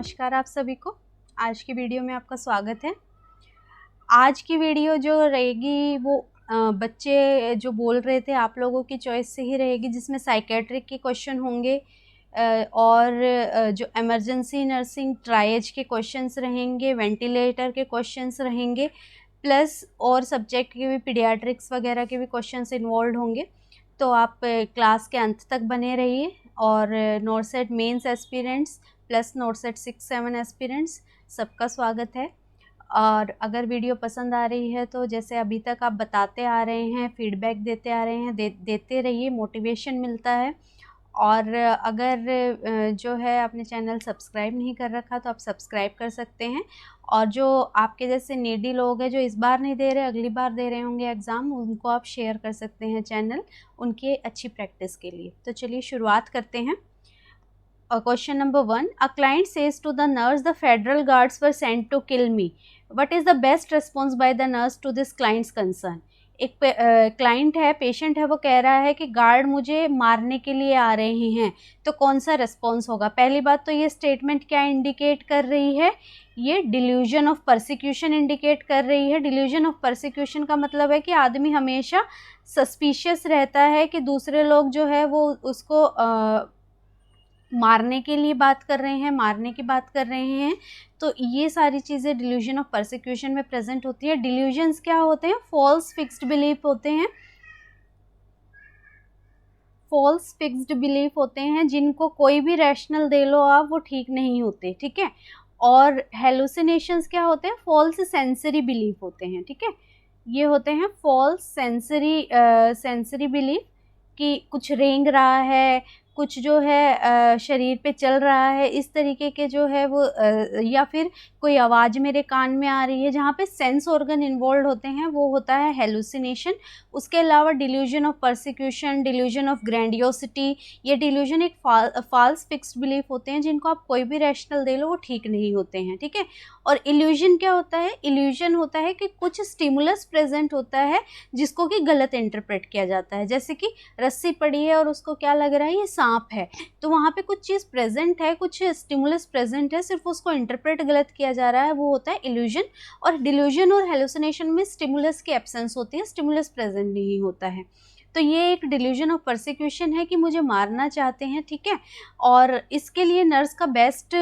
नमस्कार आप सभी को। आज की वीडियो में आपका स्वागत है। आज की वीडियो जो रहेगी वो बच्चे जो बोल रहे थे आप लोगों की चॉइस से ही रहेगी, जिसमें साइकेट्रिक के क्वेश्चन होंगे और जो इमरजेंसी नर्सिंग ट्रायज के क्वेश्चंस रहेंगे, वेंटिलेटर के क्वेश्चंस रहेंगे, प्लस और सब्जेक्ट के भी पीडियाट्रिक्स वगैरह के भी क्वेश्चंस इन्वॉल्व होंगे। तो आप क्लास के अंत तक बने रहिए। और NORCET mains aspirants plus NORCET 6-7 aspirants सबका स्वागत है। और अगर वीडियो पसंद आ रही है तो जैसे अभी तक आप बताते आ रहे हैं, फीडबैक देते आ रहे हैं, देते रहिए, मोटिवेशन मिलता है। और अगर जो है आपने चैनल सब्सक्राइब नहीं कर रखा तो आप सब्सक्राइब कर सकते हैं। और जो आपके जैसे नीडी लोग हैं जो इस बार नहीं दे रहे, अगली बार दे रहे होंगे एग्ज़ाम, उनको आप शेयर कर सकते हैं चैनल, उनकी अच्छी प्रैक्टिस के लिए। तो चलिए शुरुआत करते हैं। Question number 1. A client says to the nurse, the federal guards were sent to kill me. What is the best response by the nurse to this client's concern? एक क्लाइंट है, पेशेंट है, वो कह रहा है कि गार्ड मुझे मारने के लिए आ रहे हैं, तो कौन सा रिस्पॉन्स होगा? पहली बात तो ये स्टेटमेंट क्या इंडिकेट कर रही है? ये डिल्यूजन ऑफ परसिक्यूशन इंडिकेट कर रही है। डिल्यूजन ऑफ परसिक्यूशन का मतलब है कि आदमी हमेशा सस्पिशियस रहता है कि दूसरे लोग जो है वो उसको मारने के लिए बात कर रहे हैं, मारने की बात कर रहे हैं। तो ये सारी चीज़ें डिल्यूजन ऑफ परसिक्यूशन में प्रेजेंट होती है। डिल्यूजन्स क्या होते हैं? फॉल्स फिक्स्ड बिलीफ होते हैं। फॉल्स फिक्स्ड बिलीफ होते हैं जिनको कोई भी रैशनल दे लो आप, वो ठीक नहीं होते, ठीक है। और हेलुसिनेशंस क्या होते हैं? फॉल्स सेंसरी बिलीफ होते हैं, ठीक है। ये होते हैं फॉल्स सेंसरी बिलीफ कि कुछ रेंग रहा है, कुछ जो है शरीर पे चल रहा है, इस तरीके के जो है वो या फिर कोई आवाज़ मेरे कान में आ रही है, जहाँ पे सेंस ऑर्गन इन्वॉल्व होते हैं, वो होता है हेलुसिनेशन। उसके अलावा delusion of persecution, delusion of grandiosity, ये डिल्यूजन एक फॉल्स फिक्स्ड बिलीफ होते हैं जिनको आप कोई भी रैशनल दे लो वो ठीक नहीं होते हैं, ठीक है। और इल्यूजन क्या होता है? इल्यूजन होता है कि कुछ स्टिमुलस प्रेजेंट होता है जिसको कि गलत इंटरप्रेट किया जाता है। जैसे कि रस्सी पड़ी है और उसको क्या लग रहा है? ये सांप है। तो वहाँ पे कुछ चीज़ प्रेजेंट है, कुछ स्टिमुलस प्रेजेंट है, सिर्फ उसको इंटरप्रेट गलत किया जा रहा है, वो होता है इल्यूजन। और डिल्यूजन और हेलुसिनेशन में स्टिमुलस की एब्सेंस होती है, स्टिमुलस प्रेजेंट नहीं होता है। तो ये एक डिल्यूजन ऑफ परसिक्यूशन है कि मुझे मारना चाहते हैं, ठीक है। और इसके लिए नर्स का बेस्ट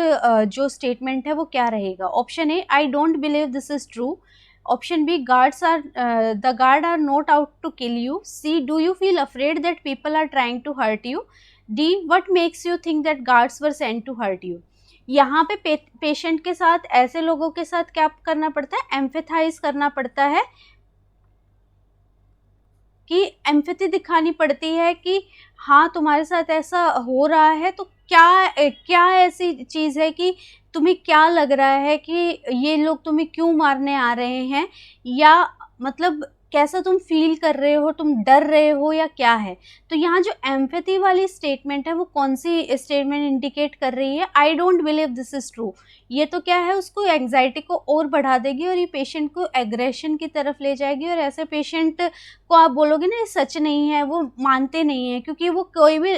जो स्टेटमेंट है वो क्या रहेगा? Option A, I don't believe this is true. Option B, the guard are not out to kill you. C, do you feel afraid that people are trying to hurt you? D, what makes you think that guards were sent to hurt you? यहाँ पे patient के साथ, ऐसे लोगों के साथ क्या करना पड़ता है? एम्फेथाइज करना पड़ता है, कि एम्पैथी दिखानी पड़ती है कि हाँ तुम्हारे साथ ऐसा हो रहा है, तो क्या ऐसी चीज़ है कि तुम्हें क्या लग रहा है कि ये लोग तुम्हें क्यों मारने आ रहे हैं, या मतलब कैसा तुम फील कर रहे हो, तुम डर रहे हो या क्या है। तो यहाँ जो एम्पैथी वाली स्टेटमेंट है वो कौन सी स्टेटमेंट इंडिकेट कर रही है? I don't believe this is true. ये तो क्या है, उसको एंग्जाइटी को और बढ़ा देगी और ये पेशेंट को एग्रेशन की तरफ ले जाएगी। और ऐसे पेशेंट को आप बोलोगे ना ये सच नहीं है, वो मानते नहीं है, क्योंकि वो कोई भी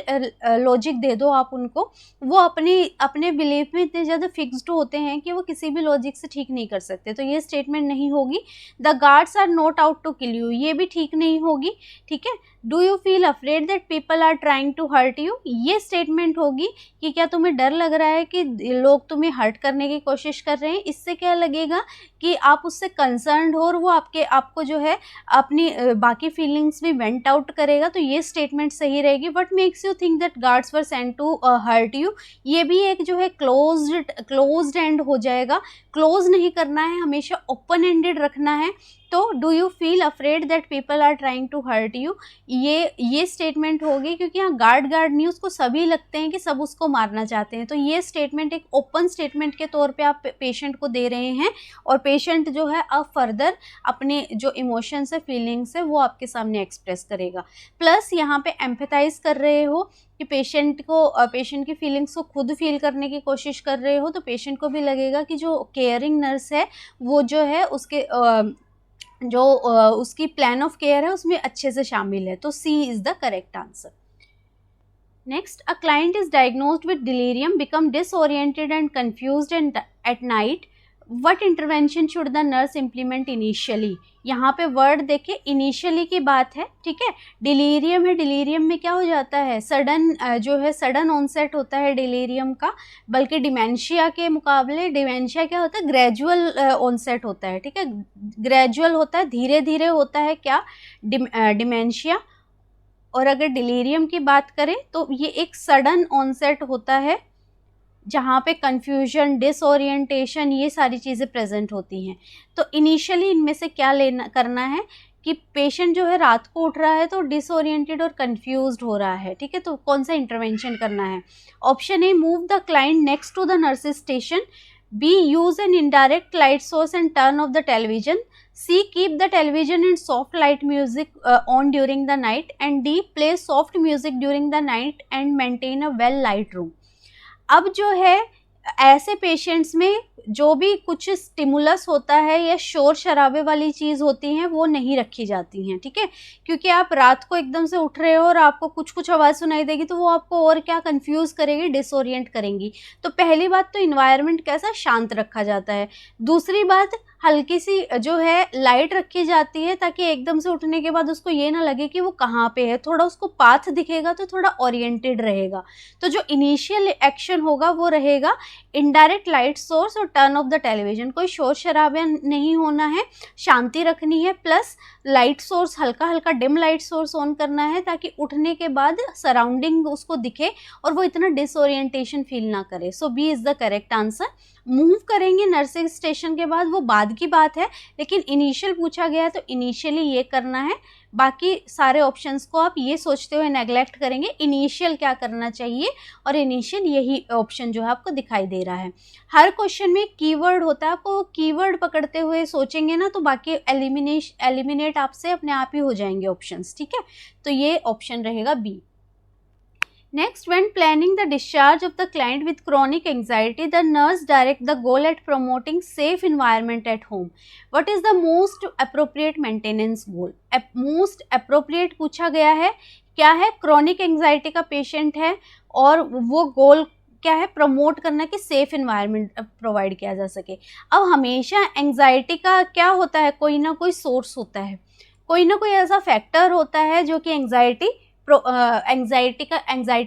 लॉजिक दे दो आप उनको, वो अपने बिलीफ में इतने ज़्यादा फिक्स्ड होते हैं कि वो किसी भी लॉजिक से ठीक नहीं कर सकते। तो ये स्टेटमेंट नहीं होगी। The guards are not out to kill you, ये भी ठीक नहीं होगी, ठीक है। Do you feel afraid that people are trying to hurt you, ये स्टेटमेंट होगी कि क्या तुम्हें डर लग रहा है कि लोग तुम्हें हर्ट करने की कोशिश कर रहे हैं। इससे क्या लगेगा कि आप उससे कंसर्न्ड हो और वो आपको जो है अपनी बाकी फीलिंग्स भी वेंट आउट करेगा। तो ये स्टेटमेंट सही रहेगी। What makes you think that guards were sent to hurt you, ये भी एक जो है क्लोज्ड एंड हो जाएगा। क्लोज नहीं करना है, हमेशा ओपन एंडेड रखना है। तो do you feel afraid that people are trying to hurt you, ये स्टेटमेंट होगी, क्योंकि यहाँ गार्ड नहीं, उसको सभी लगते हैं कि सब उसको मारना चाहते हैं। तो ये स्टेटमेंट एक ओपन स्टेटमेंट के तौर पे आप पेशेंट को दे रहे हैं, और पेशेंट जो है अब फर्दर अपने जो इमोशंस है, फीलिंग्स है, वो आपके सामने एक्सप्रेस करेगा। प्लस यहाँ पे एम्पैथाइज कर रहे हो कि पेशेंट की फीलिंग्स को खुद फील करने की कोशिश कर रहे हो, तो पेशेंट को भी लगेगा कि जो केयरिंग नर्स है वो जो है उसकी प्लान ऑफ केयर है उसमें अच्छे से शामिल है। तो C is the correct answer. Next, a client is diagnosed with delirium, become disoriented and confused at night. What intervention should the nurse implement initially? यहाँ पे वर्ड देखे, इनिशियली की बात है, ठीक है. डिलीरियम है, डिलीरियम में क्या हो जाता है, सडन जो है सडन ऑनसेट होता है डिलीरियम का, बल्कि डिमेंशिया के मुकाबले डिमेंशिया क्या होता है, ग्रेजुअल ऑनसेट होता है, ठीक है, ग्रेजुअल होता है, धीरे धीरे होता है क्या, डिमेंशिया. और अगर डिलीरियम की बात करें तो ये एक सडन ऑनसेट होता है जहाँ पे कन्फ्यूजन, डिसओरिएंटेशन, ये सारी चीज़ें प्रेजेंट होती हैं. तो इनिशियली इनमें से क्या करना है कि पेशेंट जो है रात को उठ रहा है तो डिसओरिएंटेड और कंफ्यूज्ड हो रहा है, ठीक है, तो कौन सा इंटरवेंशन करना है. Option A, move the client next to the nurse's station. B, use an indirect light source and turn off the television. C, keep the television and soft light music on during the night. And D, play soft music during the night and maintain a well light room. अब जो है ऐसे patients में जो भी कुछ stimulus होता है या शोर शराबे वाली चीज़ होती हैं वो नहीं रखी जाती हैं, ठीक है, क्योंकि आप रात को एकदम से उठ रहे हो और आपको कुछ कुछ आवाज़ सुनाई देगी तो वो आपको और क्या कंफ्यूज करेगी, डिसोरिएंट करेंगी. तो पहली बात तो इन्वायरमेंट कैसा, शांत रखा जाता है. दूसरी बात, हल्की सी जो है लाइट रखी जाती है ताकि एकदम से उठने के बाद उसको ये ना लगे कि वो कहाँ पे है, थोड़ा उसको पाथ दिखेगा तो थोड़ा ओरिएंटेड रहेगा. तो जो इनिशियल एक्शन होगा वो रहेगा इनडायरेक्ट लाइट सोर्स और टर्न ऑफ द टेलीविजन. कोई शोर शराबा नहीं होना है, शांति रखनी है, प्लस लाइट सोर्स हल्का हल्का डिम लाइट सोर्स ऑन करना है ताकि उठने के बाद सराउंडिंग उसको दिखे और वो इतना डिसओरिएंटेशन फील ना करे. So B is the correct answer. Move करेंगे नर्सिंग स्टेशन के बाद वो बाद की बात है, लेकिन इनिशियल पूछा गया है तो इनिशियली ये करना है. बाकी सारे ऑप्शंस को आप ये सोचते हुए नेग्लेक्ट करेंगे इनिशियल क्या करना चाहिए, और इनिशियल यही ऑप्शन जो है आपको दिखाई दे रहा है. हर क्वेश्चन में कीवर्ड होता है, आपको कीवर्ड पकड़ते हुए सोचेंगे ना तो बाकी एलिमिनेट आपसे अपने आप ही हो जाएंगे ऑप्शंस, ठीक है. तो ये ऑप्शन रहेगा B. Next, when planning the discharge of the client with chronic anxiety, the nurse direct the goal at promoting safe environment at home. What is the most appropriate maintenance goal? Most appropriate पूछा गया है, क्या है, chronic anxiety का patient है और वो गोल क्या है, प्रमोट करना कि सेफ इन्वायरमेंट प्रोवाइड किया जा सके. अब हमेशा एंग्जाइटी का क्या होता है, कोई ना कोई सोर्स होता है, कोई ना कोई ऐसा फैक्टर होता है जो कि एंग्जाइटी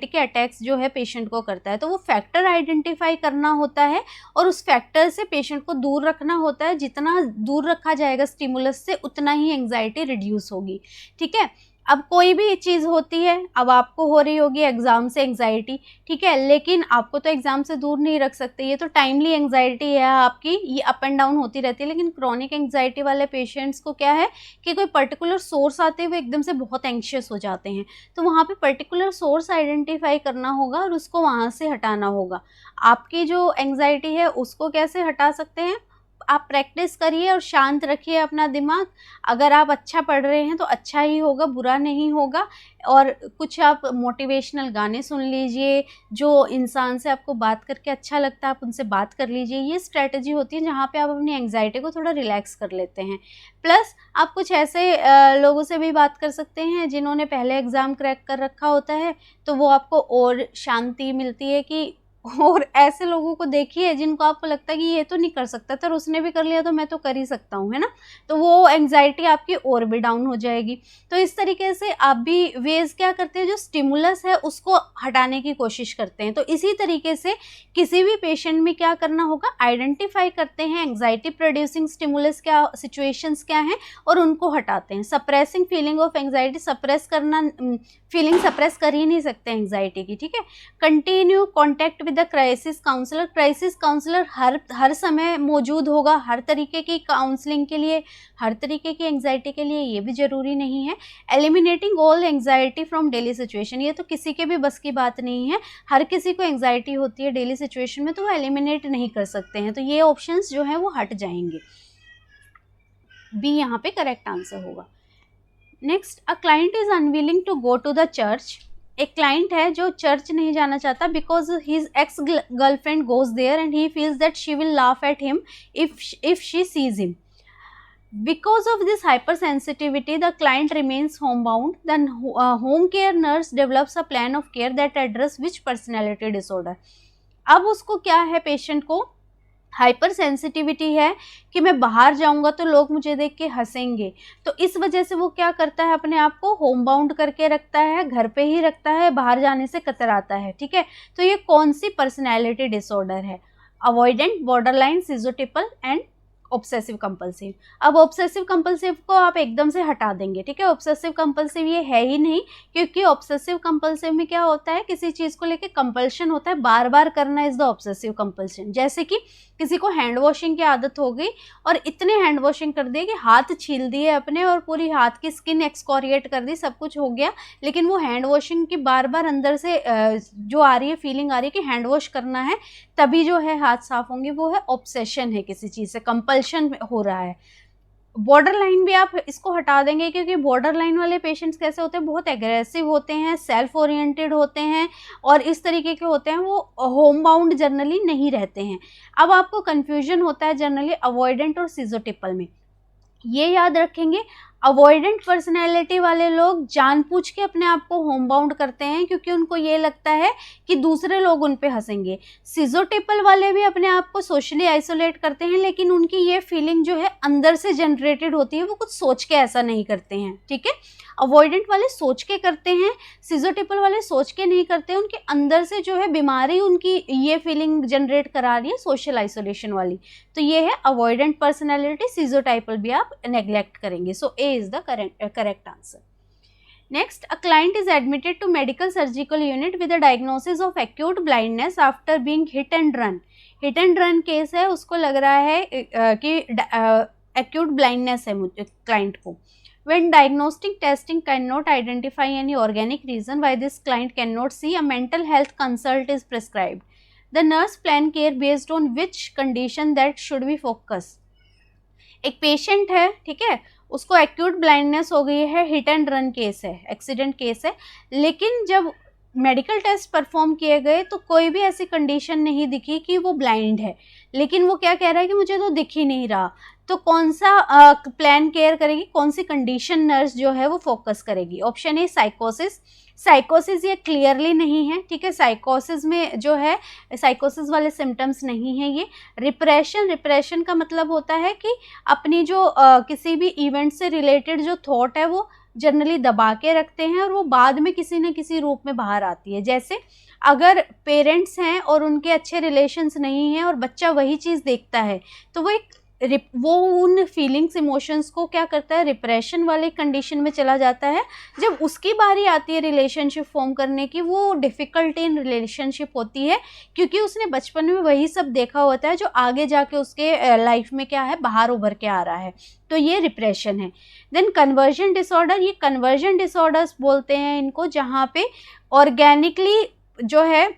के अटैक्स जो है पेशेंट को करता है. तो वो फैक्टर आइडेंटिफाई करना होता है और उस फैक्टर से पेशेंट को दूर रखना होता है. जितना दूर रखा जाएगा स्टिमुलस से उतना ही एंग्जाइटी रिड्यूस होगी, ठीक है. अब कोई भी चीज़ होती है, अब आपको हो रही होगी एग्ज़ाम से एंग्जाइटी, ठीक है, लेकिन आपको तो एग्ज़ाम से दूर नहीं रख सकते, ये तो टाइमली एंग्जाइटी है आपकी, ये अप एंड डाउन होती रहती है. लेकिन क्रॉनिक एंग्जाइटी वाले पेशेंट्स को क्या है कि कोई पर्टिकुलर सोर्स आते हुए एकदम से बहुत एंग्शियस हो जाते हैं, तो वहाँ पे पर्टिकुलर सोर्स आइडेंटिफाई करना होगा और उसको वहाँ से हटाना होगा. आपकी जो एंग्जाइटी है उसको कैसे हटा सकते हैं, आप प्रैक्टिस करिए और शांत रखिए अपना दिमाग. अगर आप अच्छा पढ़ रहे हैं तो अच्छा ही होगा, बुरा नहीं होगा. और कुछ आप मोटिवेशनल गाने सुन लीजिए, जो इंसान से आपको बात करके अच्छा लगता है आप उनसे बात कर लीजिए. ये स्ट्रैटेजी होती है जहाँ पे आप अपनी एंग्जाइटी को थोड़ा रिलैक्स कर लेते हैं. प्लस आप कुछ ऐसे लोगों से भी बात कर सकते हैं जिन्होंने पहले एग्ज़ाम क्रैक कर रखा होता है, तो वो आपको और शांति मिलती है कि, और ऐसे लोगों को देखिए जिनको आपको लगता है कि ये तो नहीं कर सकता था, उसने भी कर लिया तो मैं तो कर ही सकता हूँ, है ना, तो वो एंग्जाइटी आपकी और भी डाउन हो जाएगी. तो इस तरीके से आप भी वेज क्या करते हैं, जो स्टिमुलस है उसको हटाने की कोशिश करते हैं. तो इसी तरीके से किसी भी पेशेंट में क्या करना होगा, आइडेंटिफाई करते हैं एंग्जाइटी प्रोड्यूसिंग स्टिमुलस क्या, सिचुएशंस क्या हैं और उनको हटाते हैं. Suppressing feeling of anxiety, suppress करना, फीलिंग सप्रेस कर ही नहीं सकते एंग्जाइटी की, ठीक है. Continue contact with the crisis counsellor. Crisis counsellor हर समय मौजूद होगा, हर तरीके की काउंसलिंग के लिए, हर तरीके की एंग्जाइटी के लिए, ये भी ज़रूरी नहीं है. Eliminating all anxiety from daily situation, ये तो किसी के भी बस की बात नहीं है. हर किसी को एंग्जाइटी होती है डेली सिचुएशन में, तो वो एलिमिनेट नहीं कर सकते हैं. तो ये ऑप्शंस जो हैं वो हट जाएंगे. बी यहाँ पे करेक्ट आंसर होगा. Next, a client is unwilling to go to the church. एक क्लाइंट है जो चर्च नहीं जाना चाहता because his ex girlfriend goes there and he feels that she will laugh at him if she sees him. Because of this hypersensitivity, the client remains homebound. Then home care nurse develops a plan of care that address which personality disorder. अब उसको क्या है, patient को hyper sensitivity है कि मैं बाहर जाऊंगा तो लोग मुझे देख के हंसेंगे, तो इस वजह से वो क्या करता है, अपने आप को होम बाउंड करके रखता है, घर पे ही रखता है, बाहर जाने से कतराता है, ठीक है। तो ये कौन सी पर्सनैलिटी डिसऑर्डर है? Avoidant, borderline, schizotypal and obsessive compulsive. अब ऑब्सेसिव कंपल्सिव को आप एकदम से हटा देंगे, ठीक है। ऑब्सेसिव कंपल्सिव ये है ही नहीं, क्योंकि ऑब्सेसिव कंपल्सिव में क्या होता है, किसी चीज़ को लेके कंपल्शन होता है, बार बार करना इज द ऑब्सेसिव कंपल्शन। जैसे कि किसी को हैंड वॉशिंग की आदत हो गई और इतने हैंड वॉशिंग कर दिए कि हाथ छील दिए अपने और पूरी हाथ की स्किन एक्सकोरिएट कर दी, सब कुछ हो गया, लेकिन वो हैंड वॉशिंग की बार बार अंदर से जो आ रही है, फीलिंग आ रही है कि हैंड वॉश करना है तभी जो है हाथ साफ होंगे, वो है ऑब्सेशन है, किसी चीज़ से कंपल्शन हो रहा है। बॉर्डर लाइन भी आप इसको हटा देंगे, क्योंकि बॉर्डर लाइन वाले पेशेंट्स कैसे होते हैं, बहुत एग्रेसिव होते हैं, सेल्फ ओरिएंटेड होते हैं और इस तरीके के होते हैं, वो होम बाउंड जनरली नहीं रहते हैं। अब आपको कन्फ्यूजन होता है जनरली अवॉइडेंट और सिजोटिपल में। ये याद रखेंगे, अवॉइडेंट पर्सनैलिटी वाले लोग जानबूझ के अपने आप को होम बाउंड करते हैं, क्योंकि उनको ये लगता है कि दूसरे लोग उन पे हंसेंगे। सिजोटिपल वाले भी अपने आप को सोशली आइसोलेट करते हैं, लेकिन उनकी ये फीलिंग जो है अंदर से जनरेटेड होती है, वो कुछ सोच के ऐसा नहीं करते हैं, ठीक है। अवॉइडेंट वाले सोच के करते हैं, सिजोटिपल वाले सोच के नहीं करते, उनके अंदर से जो है बीमारी उनकी ये फीलिंग जनरेट करा रही है, सोशल आइसोलेशन वाली। तो ये है अवॉइडेंट पर्सनैलिटी, सिजोटाइपल भी आप नेग्लेक्ट करेंगे। So A is the correct answer. Next, a client is admitted to medical surgical unit with a diagnosis of acute blindness after being hit and run. Hit and run case है, उसको लग रहा है कि acute blindness है client को. When diagnostic testing cannot identify any organic reason why this client cannot see, a mental health consult is prescribed. The nurse plan care based on which condition that should be focused. एक patient है, ठीक है, उसको acute blindness हो गई है, hit and run case है, accident case है, लेकिन जब मेडिकल टेस्ट परफॉर्म किए गए तो कोई भी ऐसी कंडीशन नहीं दिखी कि वो ब्लाइंड है, लेकिन वो क्या कह रहा है कि मुझे तो दिख ही नहीं रहा। तो कौन सा प्लान केयर करेगी, कौन सी कंडीशन नर्स जो है वो फोकस करेगी? Option A साइकोसिस। साइकोसिस ये क्लियरली नहीं है, ठीक है, साइकोसिस में जो है साइकोसिस वाले सिम्टम्स नहीं है ये। रिप्रेशन का मतलब होता है कि अपनी जो किसी भी इवेंट से रिलेटेड जो थॉट है वो जनरली दबा के रखते हैं और वो बाद में किसी न किसी रूप में बाहर आती है। जैसे अगर पेरेंट्स हैं और उनके अच्छे रिलेशंस नहीं हैं और बच्चा वही चीज़ देखता है तो वो उन फीलिंग्स इमोशंस को क्या करता है, रिप्रेशन वाले कंडीशन में चला जाता है। जब उसकी बारी आती है रिलेशनशिप फॉर्म करने की, वो डिफ़िकल्टी इन रिलेशनशिप होती है क्योंकि उसने बचपन में वही सब देखा होता है जो आगे जाके उसके लाइफ में क्या है, बाहर उभर के आ रहा है। तो ये रिप्रेशन है। देन कन्वर्जन डिसऑर्डर, ये कन्वर्जन डिसऑर्डर्स बोलते हैं इनको, जहाँ पे ऑर्गेनिकली जो है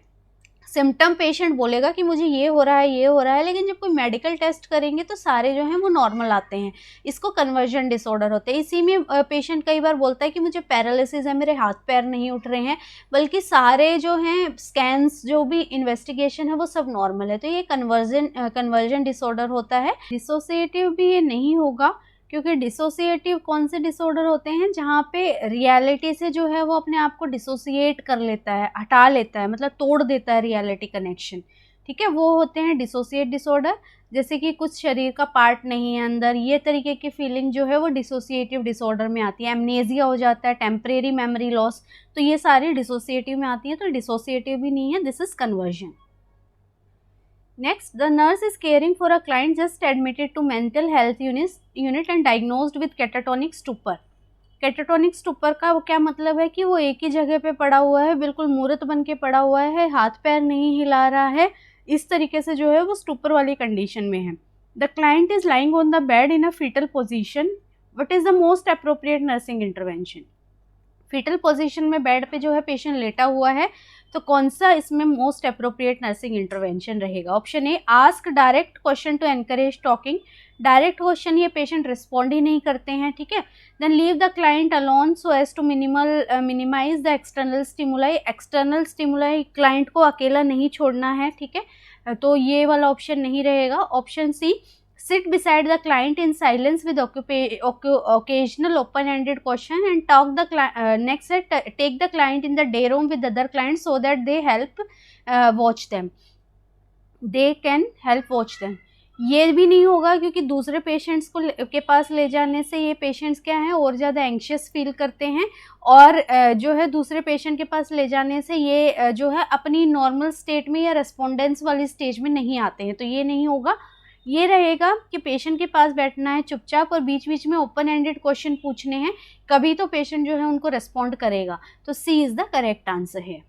सिम्टम पेशेंट बोलेगा कि मुझे ये हो रहा है, ये हो रहा है, लेकिन जब कोई मेडिकल टेस्ट करेंगे तो सारे जो हैं वो नॉर्मल आते हैं। इसको कन्वर्जन डिसऑर्डर होते हैं। इसी में पेशेंट कई बार बोलता है कि मुझे पैरालिसिस है, मेरे हाथ पैर नहीं उठ रहे हैं, बल्कि सारे जो हैं स्कैन्स, जो भी इन्वेस्टिगेशन है वो सब नॉर्मल है। तो ये कन्वर्जन डिसऑर्डर होता है। डिसोसिएटिव भी ये नहीं होगा, क्योंकि डिसोसिएटिव कौन से डिसऑर्डर होते हैं, जहाँ पे रियलिटी से जो है वो अपने आप को डिसोसिएट कर लेता है, हटा लेता है, मतलब तोड़ देता है रियलिटी कनेक्शन, ठीक है, वो होते हैं डिसोसिएट डिसऑर्डर। जैसे कि कुछ शरीर का पार्ट नहीं है अंदर, ये तरीके की फीलिंग जो है वो डिसोसिएटिव डिसऑर्डर में आती है। एमनेजिया हो जाता है, टेम्परेरी मेमोरी लॉस, तो ये सारी डिसोसिएटिव में आती है। तो डिसोसिएटिव भी नहीं है, this is conversion. Next, the nurse is caring for a client just admitted to mental health unit and diagnosed with catatonic stupor. Catatonic stupor का वो क्या मतलब है कि वो एक ही जगह पे पड़ा हुआ है, बिल्कुल मूर्त बन के पड़ा हुआ है, हाथ पैर नहीं हिला रहा है, इस तरीके से जो है वो स्टूपर वाली कंडीशन में है। The client is lying on the bed in a fetal position. What is the most appropriate nursing intervention? Fetal position में बेड पे जो है पेशेंट लेटा हुआ है, तो कौन सा इसमें मोस्ट अप्रोप्रिएट नर्सिंग इंटरवेंशन रहेगा? Option A, ask direct question to encourage talking. Direct question ये पेशेंट रिस्पॉन्ड ही नहीं करते हैं, ठीक है। Then leave the client alone so as to minimise the external stimuli. External stimuli client को अकेला नहीं छोड़ना है, ठीक है, तो ये वाला ऑप्शन नहीं रहेगा। Option C, Sit beside the client in silence with occasional open-ended question and talk the next set take the client in the day room with other clients so that they help watch them. They can help watch them. ये भी नहीं होगा क्योंकि दूसरे patients को के पास ले जाने से ये पेशेंट्स क्या हैं और ज़्यादा एंग्शियस फील करते हैं और जो है दूसरे पेशेंट के पास ले जाने से ये जो है अपनी नॉर्मल स्टेट में या रेस्पोंडेंस वाली स्टेज में नहीं आते हैं. तो ये नहीं होगा. ये रहेगा कि पेशेंट के पास बैठना है चुपचाप और बीच बीच में ओपन एंडेड क्वेश्चन पूछने हैं, कभी तो पेशेंट जो है उनको रेस्पॉन्ड करेगा. तो C is the correct answer है.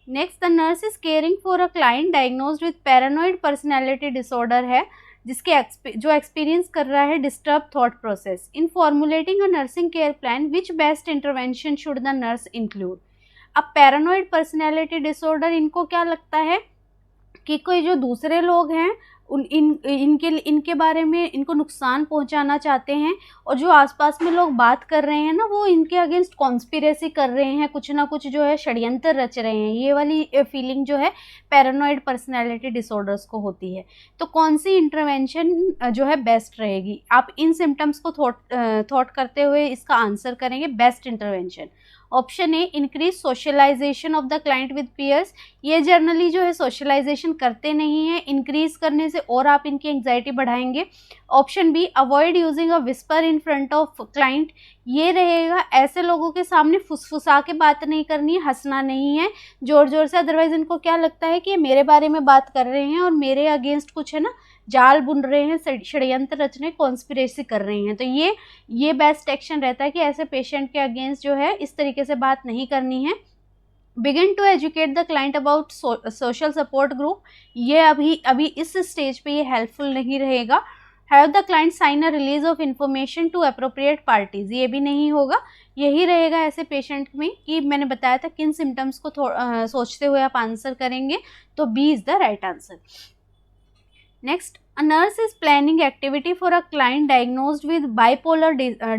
Next, the nurse is caring for a client diagnosed with paranoid personality disorder है, जिसके जो एक्सपीरियंस कर रहा है disturb thought process. In formulating a nursing care plan which best intervention should the nurse include. अब paranoid personality disorder, इनको क्या लगता है कि कोई जो दूसरे लोग हैं इनके बारे में इनको नुकसान पहुंचाना चाहते हैं और जो आसपास में लोग बात कर रहे हैं ना वो इनके अगेंस्ट कॉन्स्पिरेसी कर रहे हैं, कुछ ना कुछ जो है षड्यंत्र रच रहे हैं. ये वाली फीलिंग जो है पैरानॉइड पर्सनैलिटी डिसऑर्डर्स को होती है. तो कौन सी इंटरवेंशन जो है बेस्ट रहेगी? आप इन सिम्टम्स को थॉट करते हुए इसका आंसर करेंगे. Best intervention option A, increase socialisation of the client with peers. ये जनरली जो है सोशलाइजेशन करते नहीं है, इंक्रीज करने से और आप इनकी एंग्जाइटी बढ़ाएंगे. Option B, avoid using a whisper in front of client. ये रहेगा ऐसे लोगों के सामने फुसफुसा के बात नहीं करनी है, हंसना नहीं है जोर जोर से, अदरवाइज इनको क्या लगता है कि ये मेरे बारे में बात कर रहे हैं और मेरे अगेंस्ट कुछ है ना जाल बुन रहे हैं, षड्यंत्र रचने, कॉन्स्पिरेसी कर रहे हैं. तो ये बेस्ट एक्शन रहता है कि ऐसे पेशेंट के अगेंस्ट जो है इस तरीके से बात नहीं करनी है. Begin to educate the client about social support group. ये अभी इस स्टेज पे ये हेल्पफुल नहीं रहेगा. Have the client sign a release of information to appropriate parties. ये भी नहीं होगा. यही रहेगा ऐसे पेशेंट में कि मैंने बताया था किन सिम्टम्स को सोचते हुए आप आंसर करेंगे. तो B is the right answer. Next, a nurse is planning activity for a client diagnosed with bipolar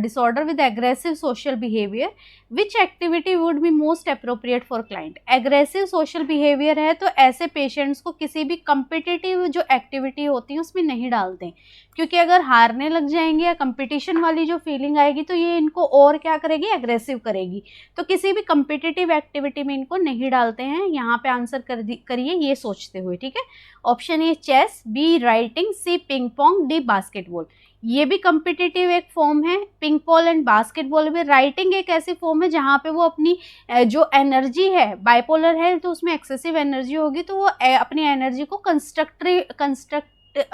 disorder with aggressive social behavior. Which activity would be most appropriate for client? Aggressive social behavior है तो ऐसे patients को किसी भी competitive जो activity होती है उसमें नहीं डालते, क्योंकि अगर हारने लग जाएंगे या कंपटीशन वाली जो फीलिंग आएगी तो ये इनको और क्या करेगी, एग्रेसिव करेगी. तो किसी भी कंपिटिटिव एक्टिविटी में इनको नहीं डालते हैं. यहाँ पे आंसर करिए ये सोचते हुए. ठीक है. Option A chess, B writing, C ping pong, D basketball. ये भी कम्पिटिटिव एक फॉर्म है. पिंग पॉल एंड बास्केटबॉल में. राइटिंग एक ऐसी फॉर्म है जहाँ पे वो अपनी जो एनर्जी है, बाइपोलर है तो उसमें एक्सेसिव एनर्जी होगी तो वो अपनी एनर्जी को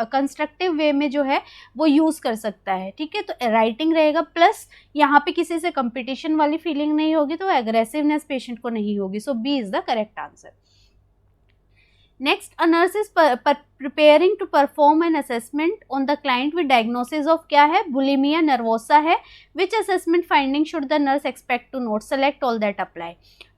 कंस्ट्रक्टिव वे में जो है वो यूज़ कर सकता है. ठीक है. तो राइटिंग रहेगा. प्लस यहाँ पे किसी से कंपटीशन वाली फीलिंग नहीं होगी तो एग्रेसिवनेस पेशेंट को नहीं होगी. So B is the correct answer. Next, a nurse is preparing to perform an assessment on the client with diagnosis of क्या है, bulimia nervosa है. Which assessment finding should the nurse expect to note? Select all that apply.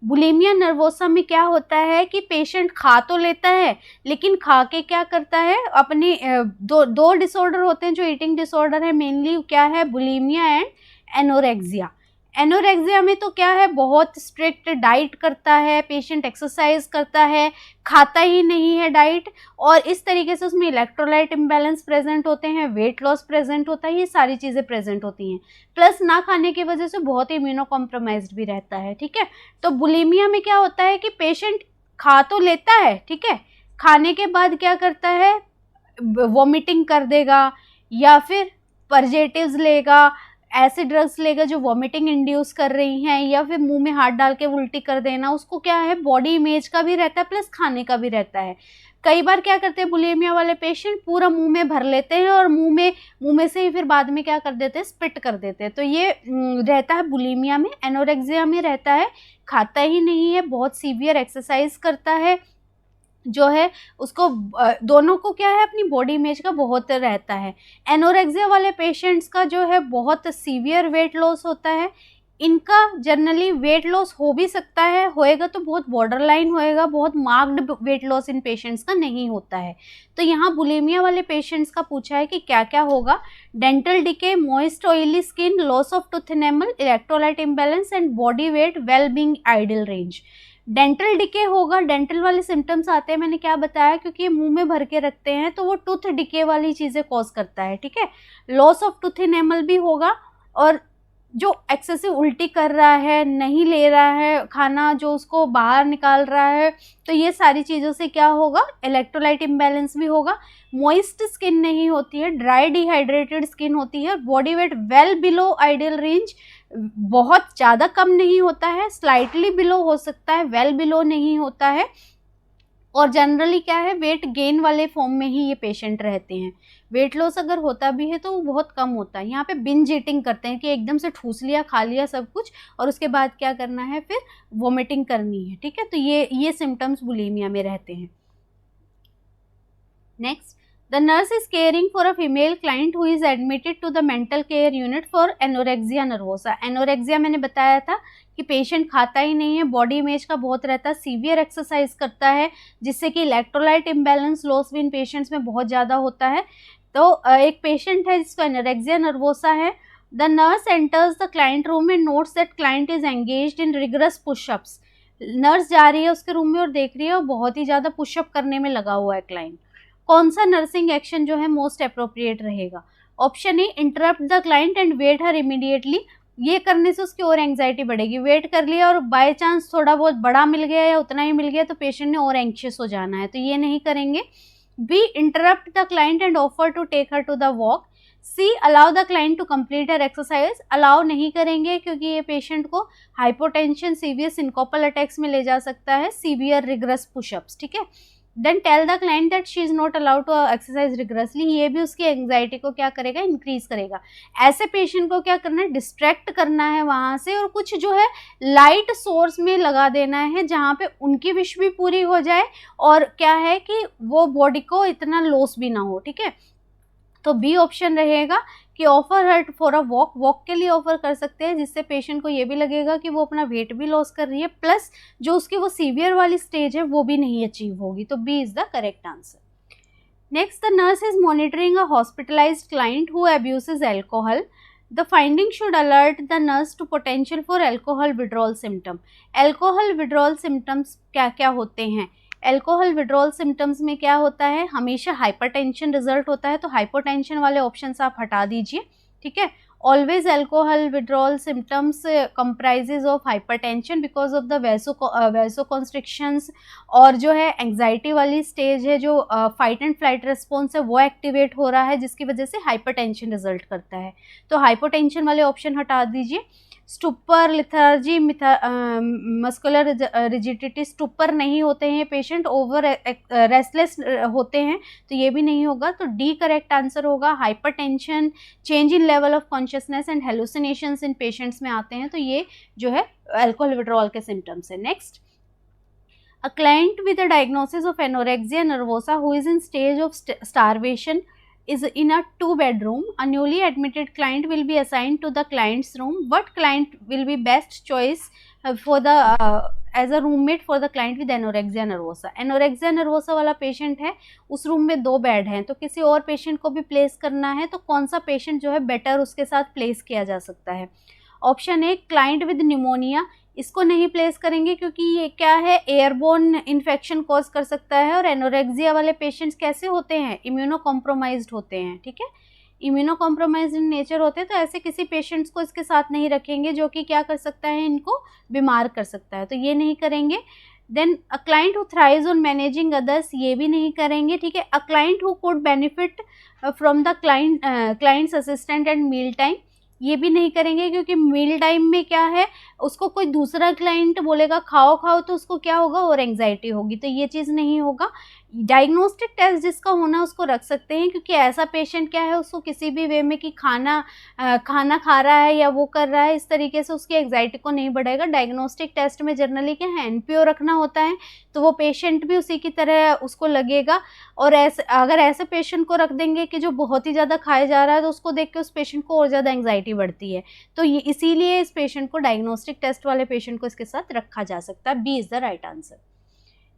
Bulimia nervosa में क्या होता है कि patient खा तो लेता है लेकिन खा के क्या करता है, अपनी दो डिसऑर्डर होते हैं जो ईटिंग डिसऑर्डर है मेनली. क्या है, बुलिमिया एंड एनोरेक्सिया. एनोरेक्सिया में तो क्या है, बहुत स्ट्रिक्ट डाइट करता है पेशेंट, एक्सरसाइज करता है, खाता ही नहीं है डाइट, और इस तरीके से उसमें इलेक्ट्रोलाइट इम्बैलेंस प्रेजेंट होते हैं, वेट लॉस प्रेजेंट होता है, ये सारी चीज़ें प्रेजेंट होती हैं. प्लस ना खाने की वजह से बहुत ही इम्यूनो कॉम्प्रोमाइज्ड भी रहता है. ठीक है. तो बुलिमिया में क्या होता है कि पेशेंट खा तो लेता है, ठीक है, खाने के बाद क्या करता है, वॉमिटिंग कर देगा या फिर पर्जेटिव्स लेगा, ऐसे ड्रग्स लेगा जो वॉमिटिंग इंड्यूस कर रही हैं, या फिर मुंह में हाथ डाल के उल्टी कर देना. उसको क्या है, बॉडी इमेज का भी रहता है प्लस खाने का भी रहता है. कई बार क्या करते हैं बुलिमिया वाले पेशेंट, पूरा मुंह में भर लेते हैं और मुंह में से ही फिर बाद में क्या कर देते हैं, स्पिट कर देते हैं. तो ये रहता है बुलिमिया में. एनोरेक्सिया में रहता है खाता ही नहीं है, बहुत सीवियर एक्सरसाइज करता है, जो है उसको दोनों को क्या है, अपनी बॉडी इमेज का बहुत रहता है. एनोरेक्सिया वाले पेशेंट्स का जो है बहुत सीवियर वेट लॉस होता है. इनका जनरली वेट लॉस हो भी सकता है, होएगा तो बहुत बॉर्डर लाइन होएगा, बहुत marked weight loss in patients का नहीं होता है. तो यहाँ बुलिमिया वाले पेशेंट्स का पूछा है कि क्या क्या होगा. Dental decay, moist oily skin, loss of tooth enamel, electrolyte imbalance and body weight well being ideal range. Dental decay होगा, डेंटल वाले सिम्टम्स आते हैं, मैंने क्या बताया, क्योंकि ये मुंह में भर के रखते हैं तो वो टूथ डिके वाली चीज़ें कॉज करता है, ठीक है। लॉस ऑफ टूथ इनेमल भी होगा, और जो एक्सेसिव उल्टी कर रहा है, नहीं ले रहा है खाना, जो उसको बाहर निकाल रहा है, तो ये सारी चीज़ों से क्या होगा, इलेक्ट्रोलाइट इम्बैलेंस भी होगा। मॉइस्ट स्किन नहीं होती है, ड्राई डिहाइड्रेटेड स्किन होती है। Body weight well below ideal range, बहुत ज़्यादा कम नहीं होता है, स्लाइटली बिलो हो सकता है, वेल बिलो नहीं होता है। और जनरली क्या है, वेट गेन वाले फॉर्म में ही ये पेशेंट रहते हैं। वेट लॉस अगर होता भी है तो वो बहुत कम होता है। यहाँ पे बिंज ईटिंग करते हैं कि एकदम से ठूस लिया, खा लिया सब कुछ, और उसके बाद क्या करना है, फिर वोमिटिंग करनी है, ठीक है। तो ये सिम्टम्स बुलीमिया में रहते हैं। Next, the nurse is caring for a female client who is admitted to the mental care unit for anorexia nervosa. Anorexia मैंने बताया था कि पेशेंट खाता ही नहीं है, बॉडी इमेज का बहुत रहता है, सीवियर एक्सरसाइज करता है, जिससे कि इलेक्ट्रोलाइट इम्बैलेंस लॉस भी इन पेशेंट्स में बहुत ज़्यादा होता है। तो एक पेशेंट है जिसको एनोरेक्सिया नर्वोसा है। The nurse enters the client room and notes that client is engaged in rigorous pushups. Nurse जा रही है उसके रूम में और देख रही है और बहुत ही ज़्यादा पुशअप करने में लगा हुआ है क्लाइंट। कौन सा नर्सिंग एक्शन जो है मोस्ट अप्रोप्रिएट रहेगा? Option A, interrupt the client and weigh her immediately. ये करने से उसकी और एंग्जाइटी बढ़ेगी। वेट कर लिया और बाय चांस थोड़ा बहुत बड़ा मिल गया या उतना ही मिल गया तो पेशेंट ने और एंक्शियस हो जाना है, तो ये नहीं करेंगे। B, interrupt the client and offer to take her to the walk. C, allow the client to complete her exercise. Allow नहीं करेंगे क्योंकि ये पेशेंट को हाइपोटेंशन, सीवियर सिंकोपल अटैक्स में ले जा सकता है, सीवियर रिग्रेस पुशअप्स, ठीक है। Then tell the client that she is not allowed to exercise rigorously. ये भी उसकी एंग्जाइटी को क्या करेगा, इंक्रीज करेगा। ऐसे पेशेंट को क्या करना है, डिस्ट्रैक्ट करना है वहाँ से, और कुछ जो है लाइट सोर्स में लगा देना है जहाँ पे उनकी विश भी पूरी हो जाए और क्या है कि वो बॉडी को इतना लॉस भी ना हो, ठीक है। तो बी ऑप्शन रहेगा कि offer her for a walk. Walk के लिए ऑफर कर सकते हैं जिससे पेशेंट को ये भी लगेगा कि वो अपना वेट भी लॉस कर रही है, प्लस जो उसकी वो सीवियर वाली स्टेज है वो भी नहीं अचीव होगी। तो B is the correct answer. Next, the nurse is monitoring a hospitalised client who abuses alcohol. The finding should alert the nurse to potential for alcohol withdrawal symptom. Alcohol withdrawal symptoms क्या क्या होते हैं? Alcohol withdrawal symptoms में क्या होता है, हमेशा hypertension result होता है, तो हाइपोटेंशन वाले ऑप्शंस आप हटा दीजिए, ठीक है। Always alcohol withdrawal symptoms comprises of hypertension because of the vasoconstrictions, और जो है एंग्जाइटी वाली स्टेज है, जो फाइट एंड फ्लाइट रिस्पॉन्स है वो एक्टिवेट हो रहा है, जिसकी वजह से हाइपरटेंशन रिजल्ट करता है। तो हाइपोटेंशन वाले ऑप्शन हटा दीजिए। स्टूपर, लिथर्जी, मस्कुलर रिजिडिटी, स्टूपर नहीं होते हैं पेशेंट, ओवर रेस्टलेस होते हैं, तो ये भी नहीं होगा। तो डी करेक्ट आंसर होगा। Hypertension, change in level of consciousness and hallucinations in patients में आते हैं, तो ये जो है अल्कोहल विड्रॉल के सिम्टम्स है। Next, a client with a diagnosis of anorexia nervosa who is in stage of starvation is in a 2-bedroom. A newly admitted client will be assigned to the client's room. What client will be best choice for the as a roommate for the client with anorexia nervosa? Anorexia nervosa वाला patient है, उस room में 2 bed हैं, तो किसी और patient को भी प्लेस करना है, तो कौन सा पेशेंट जो है बेटर उसके साथ प्लेस किया जा सकता है? Option A, client with pneumonia. इसको नहीं प्लेस करेंगे क्योंकि ये क्या है, एयरबोर्न इन्फेक्शन कॉज कर सकता है, और एनोरेक्सिया वाले पेशेंट्स कैसे होते हैं, इम्यूनो कॉम्प्रोमाइज्ड होते हैं, ठीक है। इम्यूनो कॉम्प्रोमाइज्ड इन नेचर होते हैं, तो ऐसे किसी पेशेंट्स को इसके साथ नहीं रखेंगे जो कि क्या कर सकता है, इनको बीमार कर सकता है, तो ये नहीं करेंगे। Then a client who thrives on managing others, ये भी नहीं करेंगे, ठीक है। A client who could benefit from the client's assistant and meal time, ये भी नहीं करेंगे क्योंकि मील टाइम में क्या है, उसको कोई दूसरा क्लाइंट बोलेगा खाओ खाओ, तो उसको क्या होगा, और एंग्जाइटी होगी, तो ये चीज़ नहीं होगा। डायग्नोस्टिक टेस्ट जिसका होना उसको रख सकते हैं, क्योंकि ऐसा पेशेंट क्या है, उसको किसी भी वे में कि खाना खा रहा है या वो कर रहा है, इस तरीके से उसकी एंग्जाइटी को नहीं बढ़ेगा। डायग्नोस्टिक टेस्ट में जनरली क्या है, एनपीओ रखना होता है, तो वो पेशेंट भी उसी की तरह उसको लगेगा। और अगर ऐसे पेशेंट को रख देंगे कि जो बहुत ही ज़्यादा खाया जा रहा है, तो उसको देख के उस पेशेंट को और ज़्यादा एंग्जाइटी बढ़ती है, तो ये इसीलिए इस पेशेंट को, डायग्नोस्टिक टेस्ट वाले पेशेंट को इसके साथ रखा जा सकता है। B is the right answer.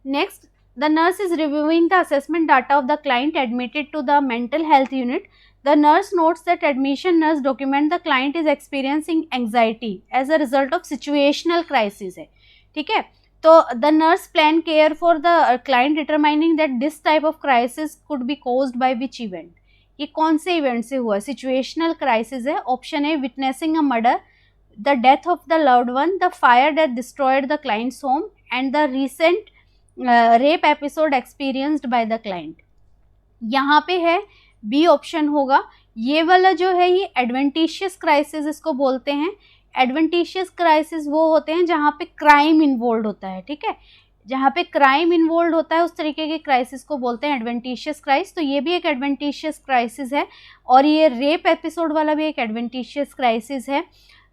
Next, the nurse is reviewing the assessment data of the client admitted to the mental health unit. The nurse notes that admission nurse document the client is experiencing anxiety as a result of situational crisis है, ठीक है। तो the nurse plan care for the client determining that this type of crisis could be caused by which event. ये कौन से event से हुआ? Situational crisis है। Option A witnessing a murder, the death of the loved one, the fire that destroyed the clients home and the recent rape episode experienced by the client. यहाँ पे है B option होगा। ये वाला जो है ये एडवेंटिशियस क्राइसिस इसको बोलते हैं। एडवेंटिशियस क्राइसिस वो होते हैं जहाँ पे क्राइम इन्वॉल्व होता है, ठीक है, जहाँ पे क्राइम इन्वॉल्व होता है उस तरीके के क्राइसिस को बोलते हैं एडवेंटिशियस क्राइसिस। तो ये भी एक एडवेंटिशियस क्राइसिस है और ये रेप एपिसोड वाला भी एक एडवेंटिशियस क्राइसिस है,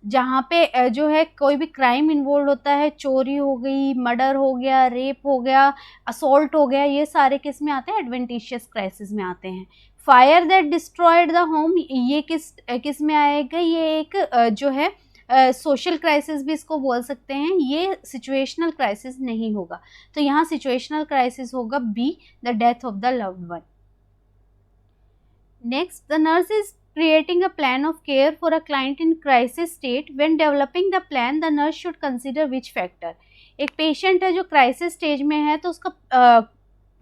जहाँ पे जो है कोई भी क्राइम इन्वॉल्व होता है, चोरी हो गई, मर्डर हो गया, रेप हो गया, असॉल्ट हो गया, ये सारे किस में आते हैं? एडवेंटिशियस क्राइसिस में आते हैं। Fire that destroyed the home, ये किस में आएगा? ये एक जो है सोशल क्राइसिस भी इसको बोल सकते हैं, ये सिचुएशनल क्राइसिस नहीं होगा। तो यहाँ सिचुएशनल क्राइसिस होगा B, the death of the loved one. Next, the nurse is creating a plan of care for a client in crisis state. When developing the plan, the nurse should consider which factor? एक patient है जो crisis stage में है तो उसका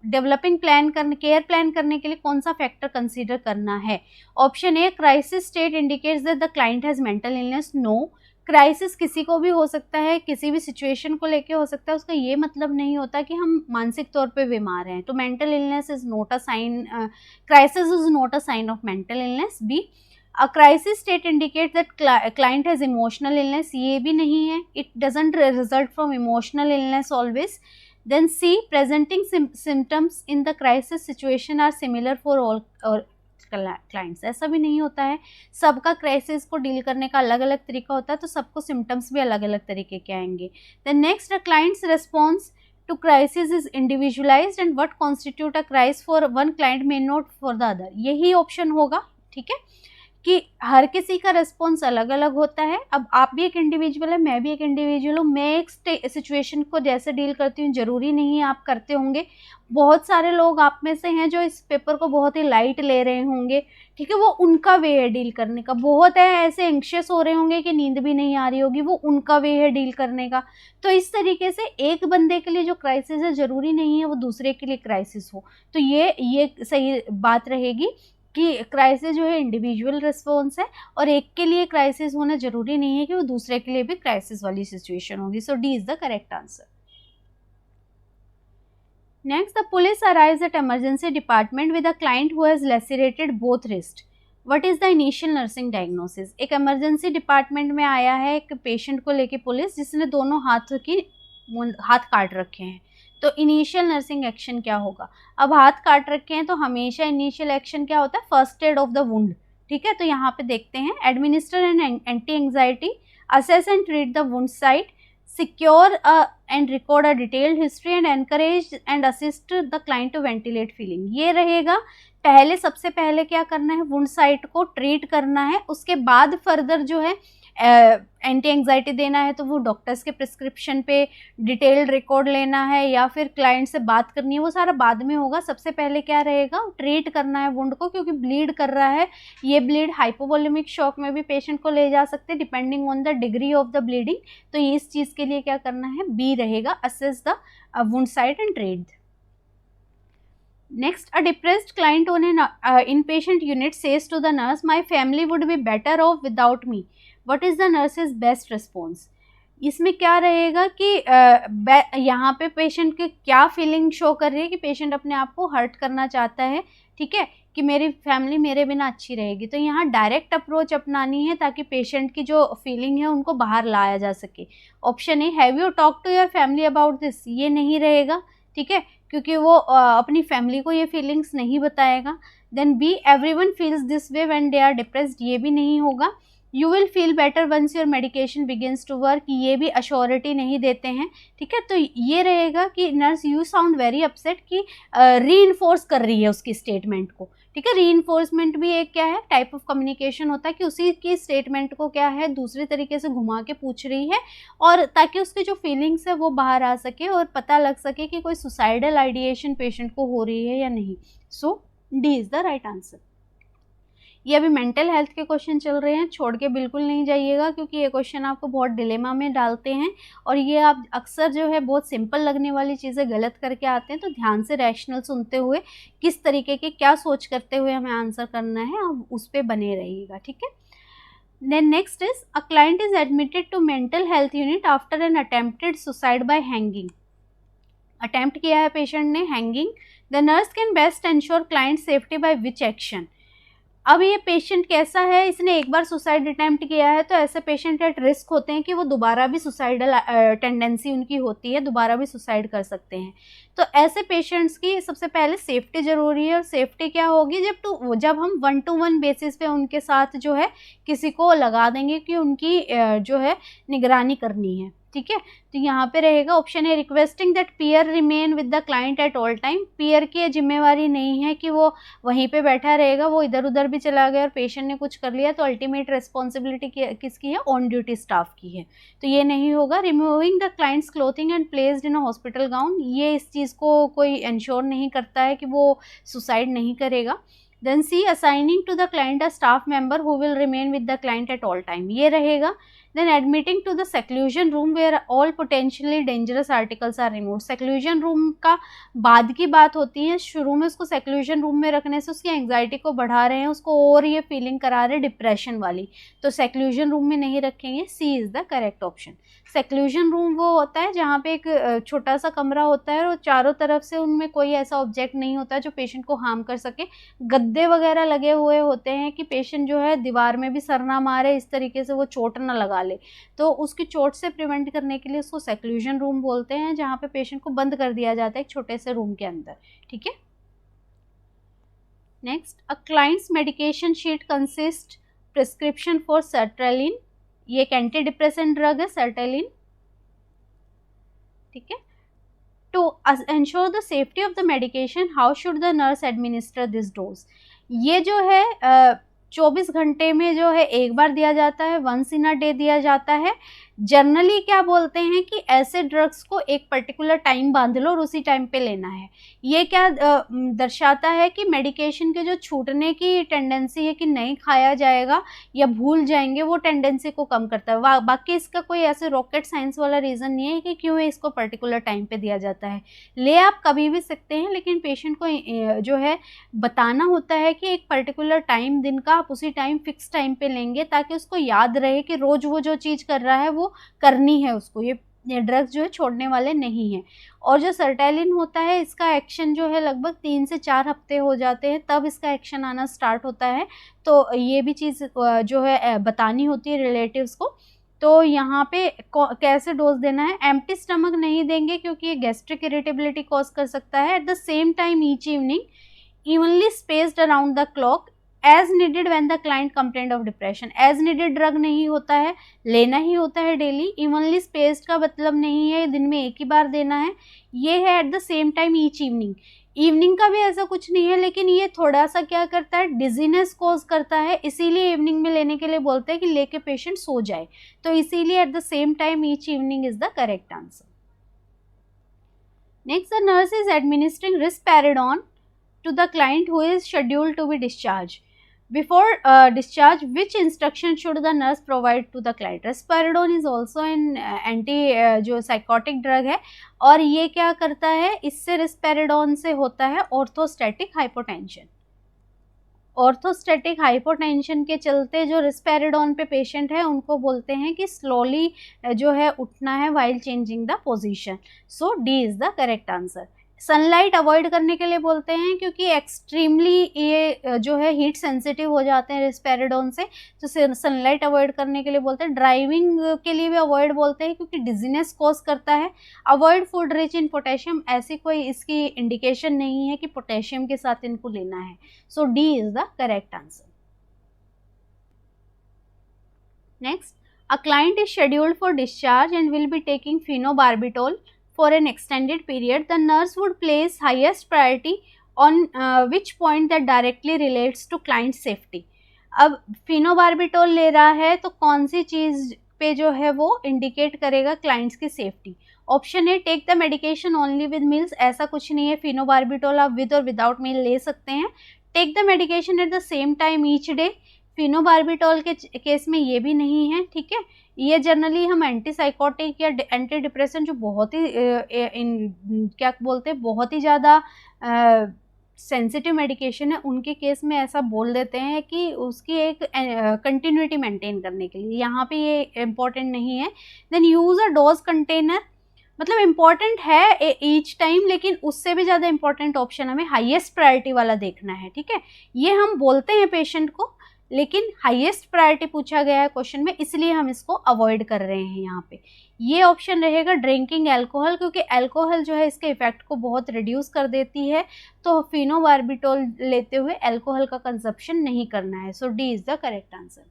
developing plan करने, care plan करने के लिए कौन सा फैक्टर कंसीडर करना है? Option A, crisis state indicates that the client has mental illness. No, crisis किसी को भी हो सकता है, किसी भी सिचुएशन को लेके हो सकता है, उसका ये मतलब नहीं होता कि हम मानसिक तौर पे बीमार हैं। तो mental illness is not a sign, crisis is not a sign of mental illness. B, a crisis state indicate that client has emotional illness, ये भी नहीं है, it doesn't result from emotional illness always. Then C, presenting symptoms in the crisis situation are similar for all clients, ऐसा भी नहीं होता है, सबका क्राइसिस को डील करने का अलग अलग तरीका होता है, तो सबको सिम्टम्स भी अलग अलग तरीके के आएंगे। The next, the client's response to crisis is individualised and what constitute a crisis for one client may not for the other, यही ऑप्शन होगा, ठीक है, कि हर किसी का रिस्पॉन्स अलग अलग होता है। अब आप भी एक इंडिविजुअल है, मैं भी एक इंडिविजुअल हूँ, मैं एक सिचुएशन को जैसे डील करती हूँ जरूरी नहीं है आप करते होंगे। बहुत सारे लोग आप में से हैं जो इस पेपर को बहुत ही लाइट ले रहे होंगे, ठीक है, वो उनका वे है डील करने का। बहुत है ऐसे एंक्शियस हो रहे होंगे कि नींद भी नहीं आ रही होगी, वो उनका वे है डील करने का। तो इस तरीके से एक बंदे के लिए जो क्राइसिस है जरूरी नहीं है वो दूसरे के लिए क्राइसिस हो। तो ये सही बात रहेगी कि क्राइसिस जो है इंडिविजुअल रिस्पॉन्स है और एक के लिए क्राइसिस होना जरूरी नहीं है कि वो दूसरे के लिए भी क्राइसिस वाली सिचुएशन होगी। So D is the correct answer. Next, the police arrives at emergency department with a client who has lacerated both wrist, what is the initial nursing diagnosis? एक इमरजेंसी डिपार्टमेंट में आया है एक patient को लेके police, जिसने दोनों हाथ काट रखे हैं। तो इनिशियल नर्सिंग एक्शन क्या होगा? अब हाथ काट रखे हैं तो हमेशा इनिशियल एक्शन क्या होता है? First aid of the wound, ठीक है। तो यहाँ पे देखते हैं, administer and anti anxiety, assess and treat the wound site, secure and record a detailed history and encourage and assist the client to ventilate feeling. ये रहेगा पहले, सबसे पहले क्या करना है? वुंड साइट को ट्रीट करना है, उसके बाद फर्दर जो है एंटी एंग्जाइटी देना है तो वो डॉक्टर्स के प्रिस्क्रिप्शन पे डिटेल्ड रिकॉर्ड लेना है या फिर क्लाइंट से बात करनी है, वो सारा बाद में होगा। सबसे पहले क्या रहेगा? ट्रीट करना है वुंड को, क्योंकि ब्लीड कर रहा है। ये ब्लीड हाइपोवोलेमिक शॉक में भी पेशेंट को ले जा सकते हैं depending on the degree of the bleeding. तो इस चीज़ के लिए क्या करना है? बी रहेगा, assess the wound site and treat. Next, a depressed client on an inpatient unit says to the nurse, "My family would be better off without me." What is the nurse's best response? इसमें क्या रहेगा कि यहाँ पे patient की क्या feeling show कर रही है कि पेशेंट अपने आप को हर्ट करना चाहता है, ठीक है, कि मेरी फैमिली मेरे बिना अच्छी रहेगी। तो यहाँ डायरेक्ट अप्रोच अपनानी है ताकि पेशेंट की जो फीलिंग है उनको बाहर लाया जा सके। Option A, have you talk to your family about this, ये नहीं रहेगा, ठीक है, क्योंकि वो अपनी फैमिली को ये फीलिंग्स नहीं बताएगा। Then B, everyone feels this way when they are depressed, ये भी नहीं होगा। You will feel better once your medication begins to work, ये भी अश्योरिटी नहीं देते हैं, ठीक है। तो ये रहेगा कि nurse, you sound very upset, कि रीइंफोर्स कर रही है उसकी स्टेटमेंट को, ठीक है। रीइंफोर्समेंट भी एक क्या है? टाइप ऑफ कम्युनिकेशन होता है कि उसी की स्टेटमेंट को क्या है दूसरे तरीके से घुमा के पूछ रही है, और ताकि उसकी जो फीलिंग्स है वो बाहर आ सके और पता लग सके कि कोई सुसाइडल आइडिएशन पेशेंट को हो रही है या नहीं। So D is the right answer. ये अभी मेंटल हेल्थ के क्वेश्चन चल रहे हैं, छोड़ के बिल्कुल नहीं जाइएगा, क्योंकि ये क्वेश्चन आपको बहुत डिलेमा में डालते हैं और ये आप अक्सर जो है बहुत सिंपल लगने वाली चीज़ें गलत करके आते हैं। तो ध्यान से रैशनल सुनते हुए किस तरीके के क्या सोच करते हुए हमें आंसर करना है, आप उस पर बने रहिएगा, ठीक है। Then next is a client is admitted to mental health unit after an attempted suicide by hanging. Attempt किया है पेशेंट ने hanging. The nurse can best ensure client safety by which action. अब ये पेशेंट कैसा है, इसने एक बार suicide attempt किया है, तो ऐसे पेशेंट एट रिस्क होते हैं कि वो दोबारा भी सुसाइडल टेंडेंसी उनकी होती है, दोबारा भी सुसाइड कर सकते हैं। तो ऐसे पेशेंट्स की सबसे पहले सेफ्टी ज़रूरी है। और सेफ्टी क्या होगी, जब हम 1-to-1 बेसिस पे उनके साथ जो है किसी को लगा देंगे कि उनकी जो है निगरानी करनी है, ठीक है। तो यहाँ पे रहेगा ऑप्शन है requesting that peer remain with the client at all time. Peer की जिम्मेवारी नहीं है कि वो वहीं पे बैठा रहेगा, वो इधर उधर भी चला गया और पेशेंट ने कुछ कर लिया तो अल्टीमेट रिस्पॉन्सिबिलिटी किसकी है, ऑन ड्यूटी स्टाफ की है, तो ये नहीं होगा। Removing the clients clothing and placed in a hospital gown, ये इस चीज़ को कोई इंश्योर नहीं करता है कि वो सुसाइड नहीं करेगा। Then C assigning to the client a staff member who will remain with the client at all time, ये रहेगा। Then admitting to the seclusion room where all potentially dangerous articles are removed. seclusion room का बाद की बात होती है, शुरू में उसको seclusion room में रखने से उसकी एंग्जाइटी को बढ़ा रहे हैं, उसको और ये फीलिंग करा रहे हैं डिप्रेशन वाली, तो seclusion room में नहीं रखेंगे। C is the correct option. seclusion room वो होता है जहाँ पे एक छोटा सा कमरा होता है और चारों तरफ से उनमें कोई ऐसा ऑब्जेक्ट नहीं होता जो पेशेंट को हार्म कर सके। गद्दे वगैरह लगे हुए होते हैं कि पेशेंट जो है दीवार में भी सर ना मारे, इस तरीके से वो चोट ना लगा ले, तो उसकी चोट से प्रिवेंट करने के लिए उसको सेक्लूजन रूम बोलते हैं, जहाँ पे पेशेंट को बंद कर दिया जाता है एक छोटे से रूम के अंदर, ठीक है। Next, a client's medication sheet consist prescription for sertraline, ये एक एंटी डिप्रेसेंट ड्रग है सर्ट्रेलिन, ठीक है। To ensure the safety of the medication how should the nurse administer this dose, ये जो है 24 घंटे में जो है एक बार दिया जाता है, वंस इन अ डे दिया जाता है। जनरली क्या बोलते हैं कि ऐसे ड्रग्स को एक पर्टिकुलर टाइम बांध लो और उसी टाइम पे लेना है। ये क्या दर्शाता है कि मेडिकेशन के जो छूटने की टेंडेंसी है कि नहीं खाया जाएगा या भूल जाएंगे, वो टेंडेंसी को कम करता है। बाकी इसका कोई ऐसे रॉकेट साइंस वाला रीज़न नहीं है कि क्यों इसको पर्टिकुलर टाइम पे दिया जाता है। ले आप कभी भी सकते हैं, लेकिन पेशेंट को जो है बताना होता है कि एक पर्टिकुलर टाइम दिन का आप उसी टाइम फिक्स टाइम पे लेंगे, ताकि उसको याद रहे कि रोज़ वो जो चीज़ कर रहा है वो करनी है उसको, ये ड्रग्स जो है छोड़ने वाले नहीं हैं। और जो सर्टेलिन होता है इसका एक्शन जो है लगभग 3 से 4 हफ्ते हो जाते हैं, तब इसका एक्शन आना स्टार्ट होता है। तो ये भी चीज़ जो है बतानी होती है रिलेटिव्स को। तो यहाँ पे कैसे डोज देना है, एम्प्टी स्टमक नहीं देंगे क्योंकि ये गैस्ट्रिक इरिटेबिलिटी कॉज कर सकता है। At the same time each evening evenly spaced around the clock as needed when the client complaint of depression. As needed drug नहीं होता है, लेना ही होता है डेली। इवनली स्पेस्ड का मतलब नहीं है दिन में एक ही बार देना है, ये है at the same time each evening. Evening का भी ऐसा कुछ नहीं है, लेकिन ये थोड़ा सा क्या करता है, डिजीनेस कॉज करता है, इसीलिए इवनिंग में लेने के लिए बोलते हैं कि लेके पेशेंट सो जाए, तो इसीलिए at the same time each evening is the correct answer. Next, the nurse is administering risperidone to the client who is scheduled to be discharged. Before discharge, which instruction should the nurse provide to the client? Risperidone is also an anti जो psychotic drug है, और ये क्या करता है, इससे रिस्पेरिडोन से होता है ऑर्थोस्टैटिक हाइपोटेंशन। ऑर्थोस्टैटिक हाइपोटेंशन के चलते जो रिस्पेरिडोन पे पेशेंट है उनको बोलते हैं कि स्लोली जो है उठना है while changing the position. So D is the correct answer. Sunlight avoid करने के लिए बोलते हैं क्योंकि एक्सट्रीमली ये जो है हीट सेंसिटिव हो जाते हैं रिस्पेरिडोन से, तो सनलाइट अवॉइड करने के लिए बोलते हैं। ड्राइविंग के लिए भी अवॉइड बोलते हैं क्योंकि डिजीनेस कॉज करता है। Avoid food rich in potassium, ऐसी कोई इसकी इंडिकेशन नहीं है कि पोटेशियम के साथ इनको लेना है। So D is the correct answer. Next, a client is scheduled for discharge and will be taking phenobarbital for an extended period. The nurse would place highest priority on which point that directly relates to client safety. अब phenobarbital ले रहा है तो कौन सी चीज़ पे जो है वो इंडिकेट करेगा क्लाइंट्स की safety. Option A, take the medication only with meals, ऐसा कुछ नहीं है, phenobarbital आप विद और विदाउट मील ले सकते हैं। Take the medication at the same time each day, phenobarbital के केस में ये भी नहीं है, ठीक है। ये जनरली हम एंटीसाइकोटिक या एंटी डिप्रेसेंट जो बहुत ही क्या बोलते हैं, बहुत ही ज़्यादा सेंसिटिव मेडिकेशन है, उनके केस में ऐसा बोल देते हैं कि उसकी एक कंटिन्यूटी मेंटेन करने के लिए, यहाँ पे ये इम्पॉर्टेंट नहीं है। Then use a dose container, मतलब इम्पॉर्टेंट है ईच टाइम, लेकिन उससे भी ज़्यादा इम्पॉर्टेंट ऑप्शन हमें हाईएस्ट प्रायोरिटी वाला देखना है, ठीक है। ये हम बोलते हैं पेशेंट को, लेकिन हाईएस्ट प्रायोरिटी पूछा गया है क्वेश्चन में, इसलिए हम इसको अवॉइड कर रहे हैं यहाँ पे। ये ऑप्शन रहेगा ड्रिंकिंग एल्कोहल, क्योंकि एल्कोहल जो है इसके इफेक्ट को बहुत रिड्यूस कर देती है, तो फिनोबार्बिटॉल लेते हुए एल्कोहल का कंजप्शन नहीं करना है। So D is the correct answer.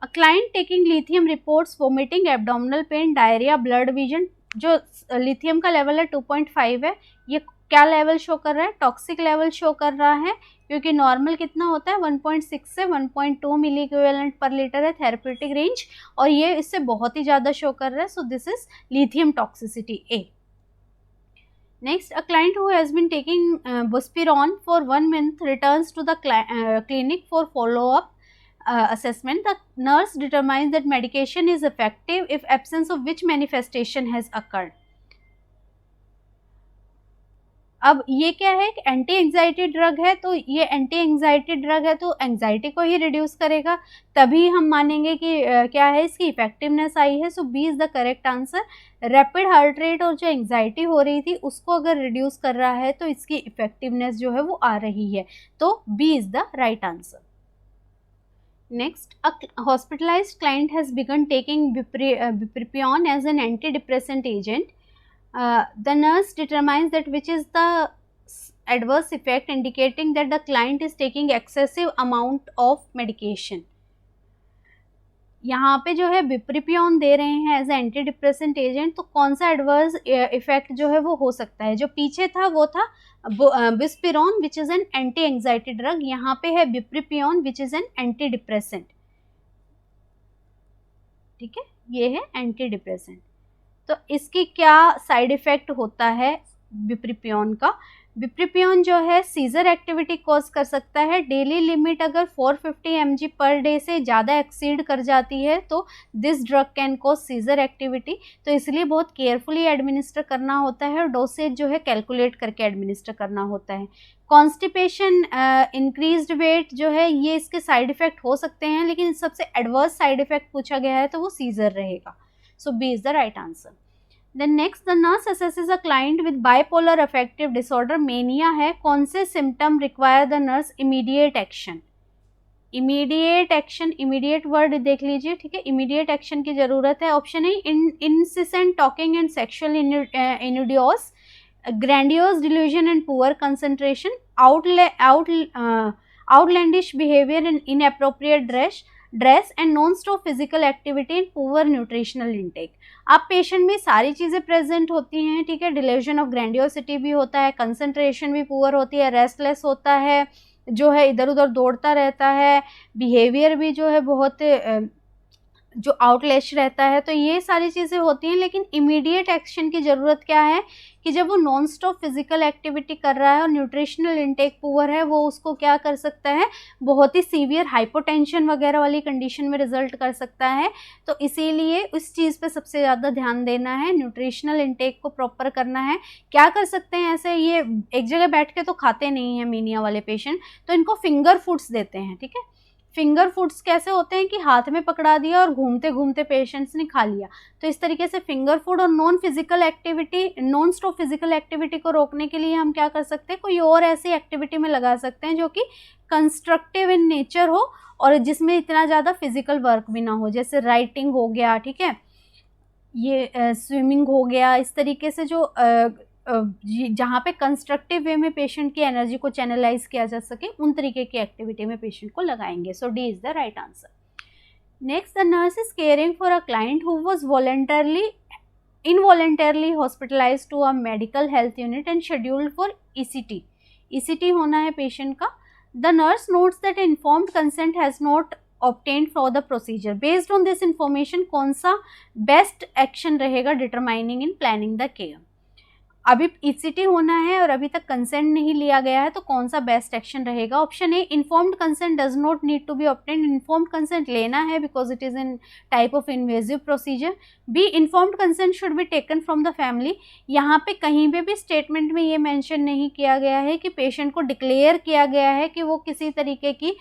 A client taking lithium reports vomiting, abdominal pain, diarrhoea, blood vision. जो लिथियम का लेवल है 2.5 है, ये क्या लेवल शो कर रहा है, टॉक्सिक लेवल शो कर रहा है, क्योंकि नॉर्मल कितना होता है 1.6 से 1.2 मिली इक्विवेलेंट पर लीटर है थेरेप्यूटिक रेंज, और ये इससे बहुत ही ज़्यादा शो कर रहा है। So this is lithium toxicity A. Next, a client who has been taking buspirone for 1 month returns to the clinic for follow up assessment. The nurse determines that medication is effective if absence of which manifestation has occurred. अब ये क्या है, anti anxiety drug है, तो ये anti anxiety drug है तो anxiety को ही रिड्यूस करेगा, तभी हम मानेंगे कि क्या है, इसकी इफेक्टिवनेस आई है। So B is the correct answer. Rapid heart rate और जो एंजाइटी हो रही थी उसको अगर रिड्यूस कर रहा है तो इसकी इफेक्टिवनेस जो है वो आ रही है, तो B is the right answer. Next, a hospitalized client has begun taking bupropion as an antidepressant agent. The nurse determines that which is the adverse effect indicating that the client is taking excessive amount of medication. यहाँ पे जो है बिप्रिपियोन दे रहे हैं as anti depressant agent, तो कौन सा adverse effect जो है वो हो सकता है। जो पीछे था वो था buspirone which is an anti anxiety drug, यहाँ पे है bupropion which is an anti depressant, ठीक है, ये है एंटी डिप्रेसेंट। तो इसकी क्या साइड इफेक्ट होता है बिप्रिपियोन का। बिप्रिपियोन जो है सीजर एक्टिविटी कॉज कर सकता है। डेली लिमिट अगर 450 mg पर डे से ज़्यादा एक्सीड कर जाती है तो this drug can cause seizure activity, तो इसलिए बहुत केयरफुली एडमिनिस्टर करना होता है और डोसेज जो है कैलकुलेट करके एडमिनिस्टर करना होता है। कॉन्स्टिपेशन, इंक्रीज्ड वेट जो है ये इसके साइड इफेक्ट हो सकते हैं, लेकिन सबसे एडवर्स साइड इफेक्ट पूछा गया है तो वो सीजर रहेगा। So B is the right answer. Then next, the nurse assesses a client with bipolar affective disorder, mania है, कौन से symptom require the nurse immediate action। immediate action, immediate word देख लीजिए, ठीक है, immediate action की ज़रूरत है। ऑप्शन है incessant talking and sexual innuendos, grandiose delusion and poor concentration, outlandish behavior and inappropriate dress and non-stop physical activity and poor nutritional intake। आप patient में सारी चीज़ें प्रेजेंट होती हैं, ठीक है, डिल्यूजन ऑफ ग्रैंडियोसिटी भी होता है, कंसंट्रेशन भी पुअर होती है, रेस्टलेस होता है, जो है इधर उधर दौड़ता रहता है, बिहेवियर भी जो है बहुत जो आउटलैश रहता है, तो ये सारी चीज़ें होती हैं। लेकिन इमीडिएट एक्शन की ज़रूरत क्या है कि जब वो नॉन स्टॉप फिजिकल एक्टिविटी कर रहा है और न्यूट्रिशनल इंटेक पुअर है, वो उसको क्या कर सकता है, बहुत ही सीवियर हाइपोटेंशन वगैरह वाली कंडीशन में रिजल्ट कर सकता है। तो इसीलिए उस चीज़ पे सबसे ज़्यादा ध्यान देना है, न्यूट्रिशनल इंटेक को प्रॉपर करना है। क्या कर सकते हैं ऐसे, ये एक जगह बैठ के तो खाते नहीं हैं मीनिया वाले पेशेंट, तो इनको फिंगर फूड्स देते हैं, ठीक है। फिंगर फूड्स कैसे होते हैं कि हाथ में पकड़ा दिया और घूमते घूमते पेशेंट्स ने खा लिया, तो इस तरीके से फिंगर फूड। और नॉन स्टॉप फिजिकल एक्टिविटी को रोकने के लिए हम क्या कर सकते हैं, कोई और ऐसी एक्टिविटी में लगा सकते हैं जो कि कंस्ट्रक्टिव इन नेचर हो और जिसमें इतना ज़्यादा फिजिकल वर्क भी ना हो, जैसे राइटिंग हो गया, ठीक है, ये स्विमिंग हो गया, इस तरीके से जो जहाँ पे कंस्ट्रक्टिव वे में पेशेंट की एनर्जी को चैनलाइज किया जा सके, उन तरीके की एक्टिविटी में पेशेंट को लगाएंगे। So D is the right answer. Next, the nurse is caring for a client who was involuntarily hospitalized to a medical health unit and scheduled for ECT। ECT होना है पेशेंट का। The nurse notes that informed consent has not obtained for the procedure। Based on this information, कौन सा best action रहेगा determining in planning the care. अभी ECT होना है और अभी तक कंसेंट नहीं लिया गया है, तो कौन सा बेस्ट एक्शन रहेगा? Option A, informed consent does not need to be obtained. Informed consent लेना है because it is in type of invasive procedure. B, informed consent should be taken from the family. यहाँ पे कहीं पे भी statement में ये मेंशन नहीं किया गया है कि पेशेंट को डिक्लेयर किया गया है कि वो किसी तरीके की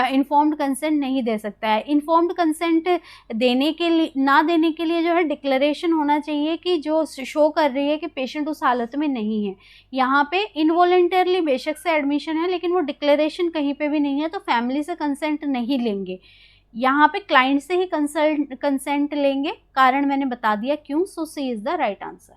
इन्फॉर्म्ड कंसेंट नहीं दे सकता है। इन्फॉर्म्ड कंसेंट देने के लिए, ना देने के लिए जो है डिक्लेरेशन होना चाहिए कि जो शो कर रही है कि पेशेंट उस हालत में नहीं है। यहाँ पे इनवॉलेंटरली बेशक से एडमिशन है, लेकिन वो डिक्लेरेशन कहीं पे भी नहीं है, तो फैमिली से कंसेंट नहीं लेंगे। यहाँ पे क्लाइंट से ही कंसेंट लेंगे, कारण मैंने बता दिया क्यों। So C is the right answer.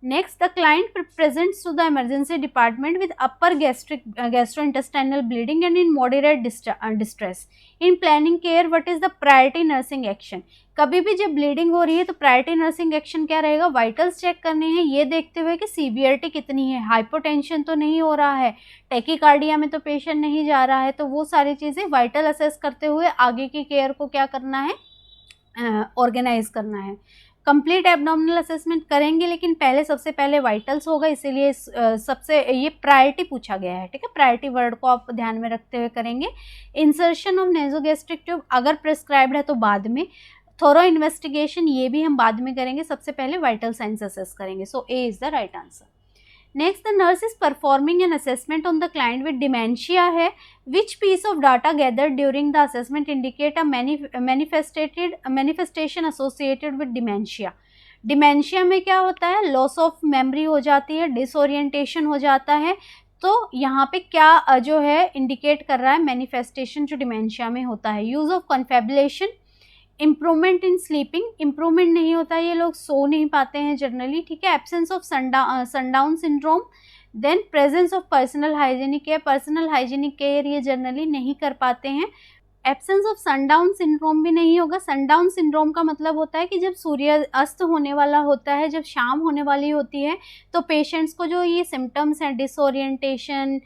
Next, the client presents to the emergency department with upper gastrointestinal bleeding and in moderate distress. In planning care, what is the priority nursing action? कभी भी जब bleeding हो रही है तो priority nursing action क्या रहेगा? Vitals check करने हैं, ये देखते हुए कि सीवियरिटी कितनी है, हाइपोटेंशन तो नहीं हो रहा है, टैकीकार्डिया में तो पेशेंट नहीं जा रहा है, तो वो सारी चीज़ें वाइटल असेस करते हुए आगे की केयर को क्या करना है? ऑर्गेनाइज करना है। कंप्लीट एब्डोमिनल असेसमेंट करेंगे, लेकिन पहले सबसे पहले वाइटल्स होगा, इसीलिए सबसे ये प्रायोरिटी पूछा गया है, ठीक है। प्रायोरिटी वर्ड को आप ध्यान में रखते हुए करेंगे। इंसर्शन ऑफ नेजोगैस्ट्रिक ट्यूब अगर प्रिस्क्राइब्ड है तो बाद में। थोरो इन्वेस्टिगेशन ये भी हम बाद में करेंगे, सबसे पहले वाइटल साइंस असेस करेंगे। So A is the right answer. Next, the nurse is performing an assessment on the client with dementia है। Which piece of data gathered during the assessment indicate a manifestation associated with dementia. Dementia में क्या होता है? Loss of memory हो जाती है, disorientation हो जाता है। तो यहाँ पे क्या जो है इंडिकेट कर रहा है? मैनिफेस्टेशन जो डिमेंशिया में होता है। Use of confabulation, improvement in sleeping, improvement नहीं होता है, ये लोग सो नहीं पाते हैं जनरली, ठीक है। Absence of sundown syndrome, then presence of personal hygienic care, personal hygienic care ये जनरली नहीं कर पाते हैं। एब्सेंस ऑफ सनडाउन सिंड्रोम भी नहीं होगा। सनडाउन सिंड्रोम का मतलब होता है कि जब सूर्य अस्त होने वाला होता है, जब शाम होने वाली होती है, तो पेशेंट्स को जो ये सिम्टम्स हैं, डिसओरिएंटेशन,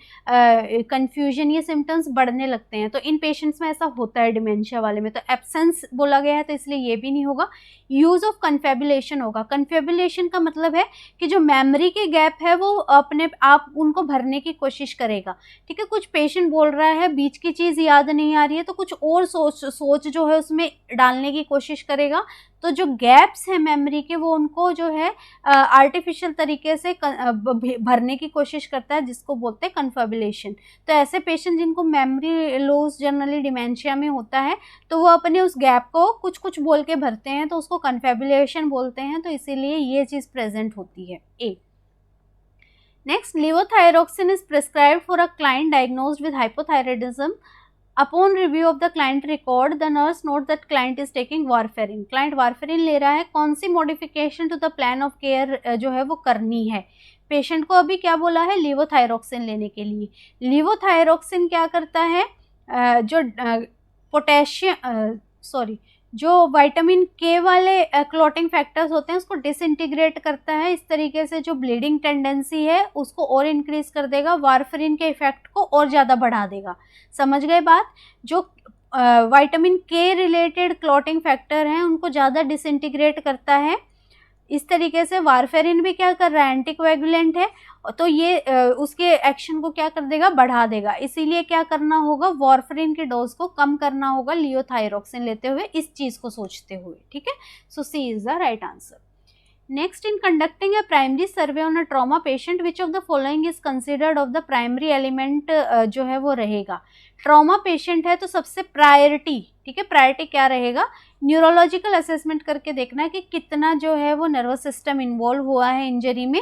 कंफ्यूजन, ये सिम्टम्स बढ़ने लगते हैं। तो इन पेशेंट्स में ऐसा होता है डिमेंशिया वाले में। तो एब्सेंस बोला गया है, तो इसलिए ये भी नहीं होगा। यूज़ ऑफ कन्फेबुलेशन होगा। कन्फेबुलेशन का मतलब है कि जो मेमोरी के गैप है वो अपने आप उनको भरने की कोशिश करेगा, ठीक है। कुछ पेशेंट बोल रहा है, बीच की चीज़ याद नहीं आ रही है, तो कुछ और सोच जो है उसमें डालने की कोशिश करेगा। तो जो गैप्स हैं मेमोरी के, वो उनको जो है आर्टिफिशियल तरीके से भरने की कोशिश करता है, जिसको बोलते हैं कन्फेबुलेशन। तो ऐसे पेशेंट जिनको मेमोरी लॉस जनरली डिमेंशिया में होता है, तो वो अपने उस गैप को कुछ कुछ बोल के भरते हैं, तो उसको कन्फेबुलेशन बोलते हैं। तो इसीलिए ये चीज़ प्रेजेंट होती है। A. Next, levothyroxine is prescribed for a client diagnosed with hypothyroidism. Upon review of the client record, the nurse note that client is taking warfarin. Client warfarin ले रहा है, कौन सी modification to the plan of care जो है वो करनी है? Patient को अभी क्या बोला है? लेवोथायरोक्सिन लेने के लिए। लेवोथायरोक्सिन क्या करता है? जो जो विटामिन के वाले क्लॉटिंग फैक्टर्स होते हैं उसको डिसइंटीग्रेट करता है। इस तरीके से जो ब्लीडिंग टेंडेंसी है उसको और इंक्रीज कर देगा, वारफरिन के इफेक्ट को और ज़्यादा बढ़ा देगा। समझ गए बात? जो विटामिन के रिलेटेड क्लॉटिंग फैक्टर हैं उनको ज़्यादा डिसइंटीग्रेट करता है। इस तरीके से वारफेरिन भी क्या कर रहा है? एंटीकोएगुलेंट है, तो ये उसके एक्शन को क्या कर देगा? बढ़ा देगा। इसीलिए क्या करना होगा? वारफेरिन के डोज को कम करना होगा लियोथायरोक्सिन लेते हुए, इस चीज़ को सोचते हुए, ठीक है। So C is the right answer. Next, in conducting a primary survey on a trauma patient which of the following is considered of the primary element जो है वो रहेगा। ट्रॉमा पेशेंट है तो सबसे प्रायोरिटी, ठीक है, प्रायोरिटी क्या रहेगा? न्यूरोलॉजिकल असेसमेंट करके देखना है कि कितना जो है वो नर्वस सिस्टम इन्वॉल्व हुआ है इंजरी में।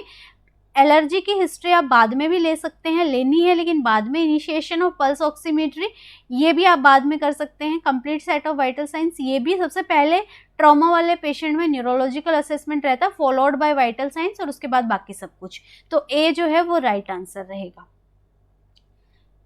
एलर्जी की हिस्ट्री आप बाद में भी ले सकते हैं, लेनी है लेकिन बाद में। इनिशिएशन ऑफ पल्स ऑक्सीमेट्री ये भी आप बाद में कर सकते हैं। Complete set of vital science ये भी सबसे पहले ट्रॉमा वाले पेशेंट में न्यूरोलॉजिकल असेसमेंट रहता है, फॉलोड बाय वाइटल साइंस, और उसके बाद बाकी सब कुछ। तो ए जो है वो राइट आंसर रहेगा।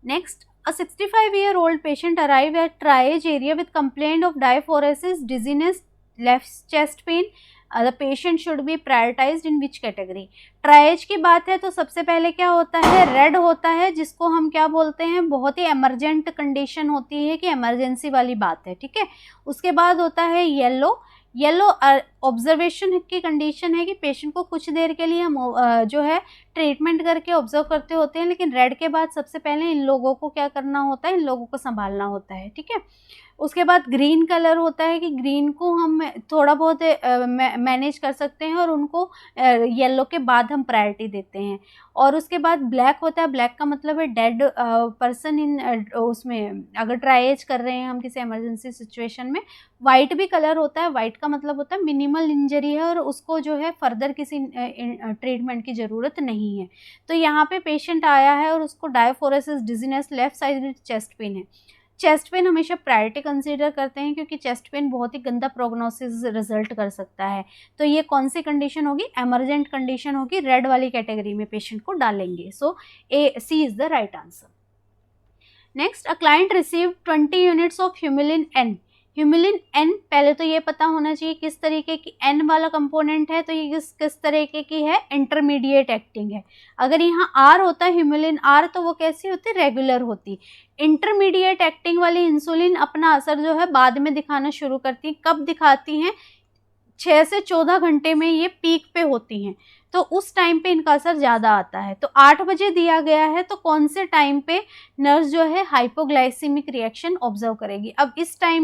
Next, a 65-year-old patient arrived at triage area with complaint of diaphoresis, dizziness, left chest pain. The patient should be prioritized in which category? Tries की बात है तो सबसे पहले क्या होता है? रेड होता है, जिसको हम क्या बोलते हैं? बहुत ही एमरजेंट कंडीशन होती है कि इमरजेंसी वाली बात है, ठीक है। उसके बाद होता है येलो। येलो ऑब्जर्वेशन की कंडीशन है कि पेशेंट को कुछ देर के लिए हम जो है ट्रीटमेंट करके ऑब्जर्व करते होते हैं, लेकिन रेड के बाद सबसे पहले इन लोगों को क्या करना होता है, इन लोगों को संभालना होता है, ठीक है। उसके बाद ग्रीन कलर होता है कि ग्रीन को हम थोड़ा बहुत मैनेज कर सकते हैं और उनको येलो के बाद हम प्रायोरिटी देते हैं। और उसके बाद ब्लैक होता है, ब्लैक का मतलब है डेड पर्सन इन उसमें अगर ट्राइएज कर रहे हैं हम किसी इमरजेंसी सिचुएशन में। वाइट भी कलर होता है, वाइट का मतलब होता है मिनिमल इंजरी है और उसको जो है फर्दर किसी ट्रीटमेंट की ज़रूरत नहीं है। तो यहाँ पे पेशेंट आया है और उसको diaphoresis, dizziness, left side chest pain है। चेस्ट पेन हमेशा प्रायोरिटी कंसीडर करते हैं क्योंकि चेस्ट पेन बहुत ही गंदा प्रोग्नोसिस रिजल्ट कर सकता है। तो ये कौन सी कंडीशन होगी, एमरजेंट कंडीशन होगी, रेड वाली कैटेगरी में पेशेंट को डालेंगे। So C is the right answer. Next, a client receive 20 units of Humulin N. Humulin N, पहले तो ये पता होना चाहिए किस तरीके की एन वाला कंपोनेंट है, तो ये किस तरीके की है, इंटरमीडिएट एक्टिंग है। अगर यहाँ आर होता है ह्यूमिलिन आर, तो वो कैसी होती, रेगुलर होती। इंटरमीडिएट एक्टिंग वाली इंसुलिन अपना असर जो है बाद में दिखाना शुरू करती है। कब दिखाती हैं, 6 से 14 घंटे में ये पीक पे होती हैं, तो उस टाइम पे इनका असर ज़्यादा आता है। तो 8 बजे दिया गया है, तो कौन से टाइम पे नर्स जो है हाइपोग्लाइसीमिक रिएक्शन ऑब्जर्व करेगी। अब इस टाइम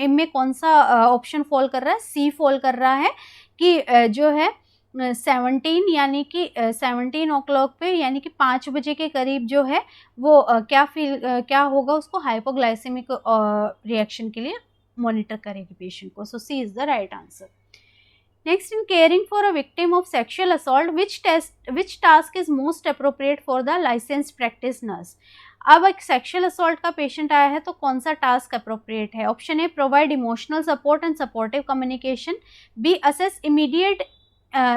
में कौन सा ऑप्शन फॉल कर रहा है, सी फॉल कर रहा है कि जो है 17 यानी कि 17 ओ क्लॉक पे यानी कि 5 बजे के करीब जो है वो क्या होगा, उसको हाइपोग्लाइसीमिक रिएक्शन के लिए मॉनिटर करेगी पेशेंट को। So C is the right answer. Next, in caring for a victim of sexual assault, which task is most appropriate for the licensed practice nurse? अब एक सेक्शुअल असॉल्ट का patient आया है तो कौन सा टास्क अप्रोप्रिएट है। Option A, provide emotional support and supportive communication. B, assess immediate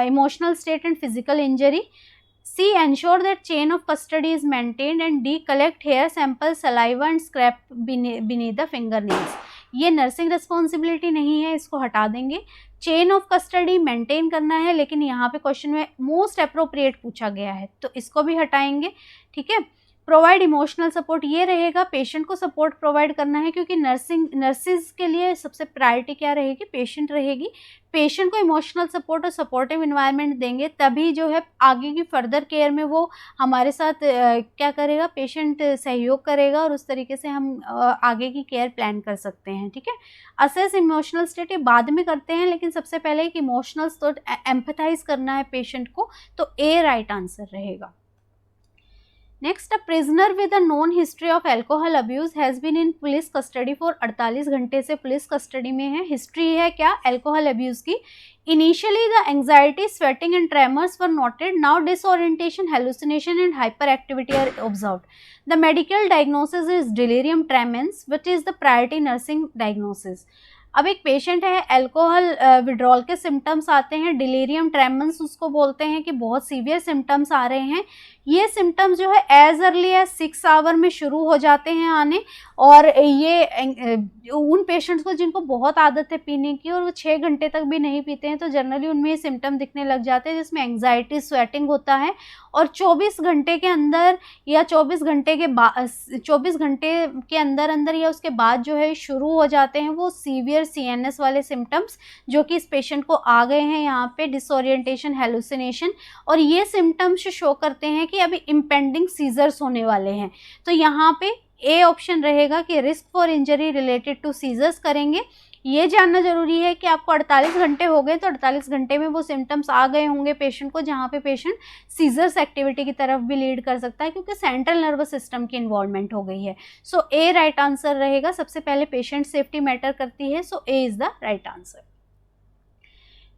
emotional state and physical injury. C, ensure that chain of custody is maintained and D, collect hair sample, saliva and scrap beneath the fingernails। ये nursing responsibility नहीं है, इसको हटा देंगे। Chain of custody maintain करना है, लेकिन यहाँ पे क्वेश्चन में मोस्ट अप्रोप्रिएट पूछा गया है तो इसको भी हटाएंगे, ठीक है। प्रोवाइड इमोशनल सपोर्ट ये रहेगा, पेशेंट को सपोर्ट प्रोवाइड करना है क्योंकि नर्सिस के लिए सबसे प्रायोरिटी क्या रहेगी, पेशेंट रहेगी। पेशेंट को इमोशनल सपोर्ट और सपोर्टिव इन्वायरमेंट देंगे तभी जो है आगे की फर्दर केयर में वो हमारे साथ क्या करेगा, पेशेंट सहयोग करेगा और उस तरीके से हम आगे की केयर प्लान कर सकते हैं, ठीक है। असेस इमोशनल स्टेट ये बाद में करते हैं, लेकिन सबसे पहले एक इमोशनल स्टेट एम्पैथाइज करना है पेशेंट को, तो ए राइट आंसर रहेगा। Next, a prisoner with a known history of alcohol abuse has been in police custody for 48 घंटे से पुलिस कस्टडी में है। हिस्ट्री है क्या, एल्कोहल अब्यूज की। Initially the anxiety, sweating and tremors were noted, now disorientation, hallucination and hyper activity are observed. The medical diagnosis is delirium tremens, which is the priority nursing diagnosis. अब एक patient है, alcohol withdrawal के symptoms आते हैं, delirium ट्रेमेंस उसको बोलते हैं कि बहुत सीवियर सिम्टम्स आ रहे हैं। ये सिम्टम्स जो है एज अर्ली एज 6 आवर में शुरू हो जाते हैं आने, और ये उन पेशेंट्स को जिनको बहुत आदत है पीने की और वो 6 घंटे तक भी नहीं पीते हैं तो जनरली उनमें ये सिम्टम दिखने लग जाते हैं, जिसमें एंग्जाइटी, स्वेटिंग होता है, और 24 घंटे के अंदर या 24 घंटे के अंदर या उसके बाद जो है शुरू हो जाते हैं वो सीवियर CNS वाले सिम्टम्स, जो कि इस पेशेंट को आ गए हैं यहाँ पे, डिसओरिएंटेशन, हेलुसिनेशन, और ये सिम्टम्स शो करते हैं कि अभी इम्पेंडिंग सीजर्स होने वाले हैं। तो यहाँ पे ए ऑप्शन रहेगा कि risk for injury related to seizures करेंगे। ये जानना जरूरी है कि आपको 48 घंटे हो गए तो 48 घंटे में वो सिम्टम्स आ गए होंगे पेशेंट को, जहाँ पे पेशेंट सीजर्स एक्टिविटी की तरफ भी लीड कर सकता है क्योंकि सेंट्रल नर्वस सिस्टम की इन्वॉल्वमेंट हो गई है। सो ए राइट आंसर रहेगा। सबसे पहले पेशेंट सेफ्टी मैटर करती है, so A is the right answer.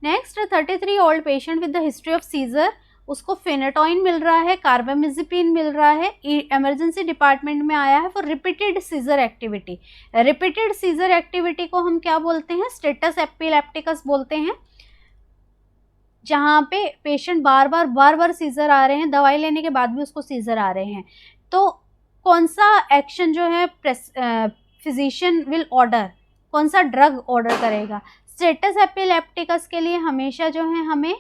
Next, 33 old patient with the history of seizure, उसको फेनेटोइन मिल रहा है, कार्बामेज़ेपिन मिल रहा है, इमरजेंसी डिपार्टमेंट में आया है for repeated seizure activity. Repeated seizure activity को हम क्या बोलते हैं, स्टेटस एपिलेप्टिकस बोलते हैं, जहाँ पे पेशेंट बार बार सीजर आ रहे हैं, दवाई लेने के बाद भी उसको सीजर आ रहे हैं। तो कौन सा एक्शन जो है फिजिशियन विल ऑर्डर, कौन सा ड्रग ऑर्डर करेगा, स्टेटस एपिलेप्टिकस के लिए हमेशा जो है हमें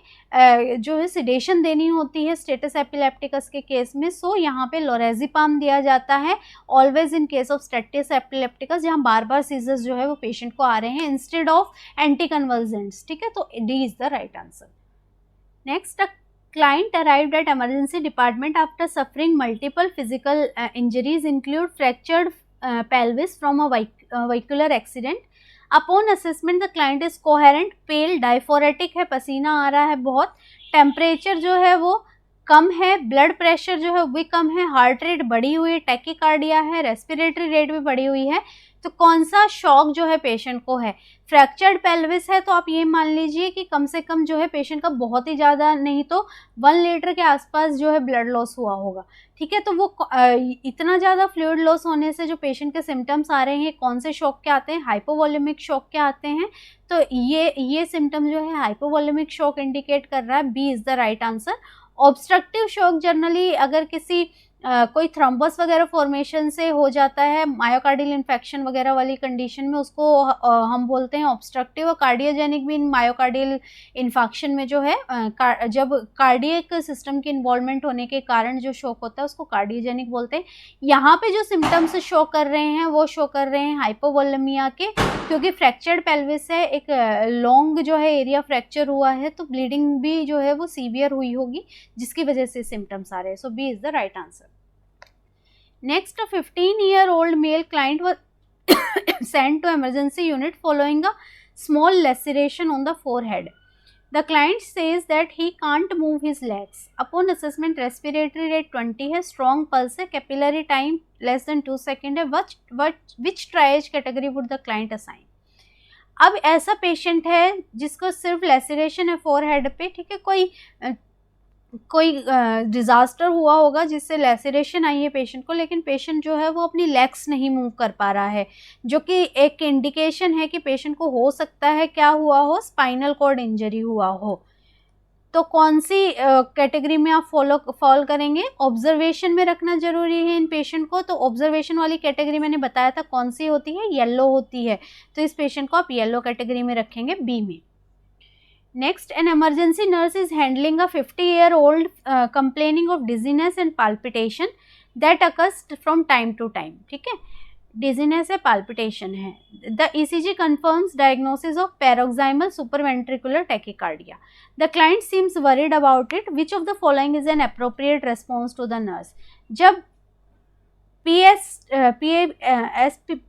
जो है सिडेशन देनी होती है स्टेटस एपिलेप्टिकस के केस में। सो यहाँ पे लोरेज़ेपाम दिया जाता है always in case of status epilepticus, जहाँ बार बार सीजर्स जो है वो पेशेंट को आ रहे हैं इंस्टेड ऑफ एंटी कन्वल्जेंट्स, ठीक है। तो D is the right answer. Next, a client arrived at emergency department after suffering multiple physical injuries include fractured pelvis from a vehicular accident. Upon assessment the client is coherent, pale, diaphoretic है, पसीना आ रहा है बहुत, temperature जो है वो कम है, blood pressure जो है वो भी कम है, हार्ट रेट बढ़ी हुई है, टैकीकार्डिया है, रेस्पिरेटरी रेट भी बढ़ी हुई है। तो कौन सा शॉक जो है पेशेंट को है? फ्रैक्चर्ड पेल्विस है, तो आप ये मान लीजिए कि कम से कम जो है पेशेंट का बहुत ही ज़्यादा नहीं तो 1 लीटर के आसपास जो है ब्लड लॉस हुआ होगा, ठीक है। तो वो इतना ज़्यादा फ्लूइड लॉस होने से जो पेशेंट के सिम्टम्स आ रहे हैं कौन से शॉक के आते हैं? हाइपोवॉल्यूमिक शॉक के आते हैं। तो ये सिम्टम जो है हाइपोवॉल्यूमिक शॉक इंडिकेट कर रहा है, B is the right answer. Obstructive shock generally अगर किसी कोई थ्रोम्बस वगैरह फॉर्मेशन से हो जाता है, मायोकार्डियल इन्फेक्शन वगैरह वाली कंडीशन में, उसको हम बोलते हैं ऑब्स्ट्रक्टिव। और कार्डियोजेनिक भी मायोकार्डियल इन्फेक्शन में जो है जब कार्डियक सिस्टम की इन्वॉल्वमेंट होने के कारण जो शॉक होता है उसको कार्डियोजेनिक बोलते हैं। यहाँ पे जो सिम्टम्स शो कर रहे हैं वो शो कर रहे हैं हाइपोवोलेमिया के, क्योंकि फ्रैक्चर्ड पेल्विस है, एक लॉन्ग जो है एरिया फ्रैक्चर हुआ है, तो ब्लीडिंग भी जो है वो सीवियर हुई होगी जिसकी वजह से सिम्टम्स आ रहे हैं। So B is the right answer. Next, a 15-year-old male client was sent to emergency unit following a small laceration on the forehead. The client says that he can't move his legs. Upon assessment, respiratory rate 20 है, strong pulse है, capillary time less than 2 seconds है. Which triage category would the client assign? अब ऐसा patient है जिसको सिर्फ laceration है forehead पे, ठीक है, कोई डिज़ास्टर हुआ होगा जिससे लेसरेशन आई है पेशेंट को, लेकिन पेशेंट जो है वो अपनी लेग्स नहीं मूव कर पा रहा है, जो कि एक इंडिकेशन है कि पेशेंट को हो सकता है क्या हुआ हो, स्पाइनल कॉर्ड इंजरी हुआ हो। तो कौन सी कैटेगरी में आप फॉलो करेंगे? ऑब्जर्वेशन में रखना जरूरी है इन पेशेंट को। तो ऑब्जर्वेशन वाली कैटेगरी मैंने बताया था कौन सी होती है, येलो होती है, तो इस पेशेंट को आप येलो कैटेगरी में रखेंगे, बी में। Next, an emergency nurse is handling a 50-year-old complaining of dizziness and palpitation that occurs from time to time, ठीक है। डिजीनेस है, palpitation है। The ECG confirms diagnosis of paroxysmal supraventricular tachycardia. The client seems worried about it. Which of the following is an appropriate response to the nurse? जब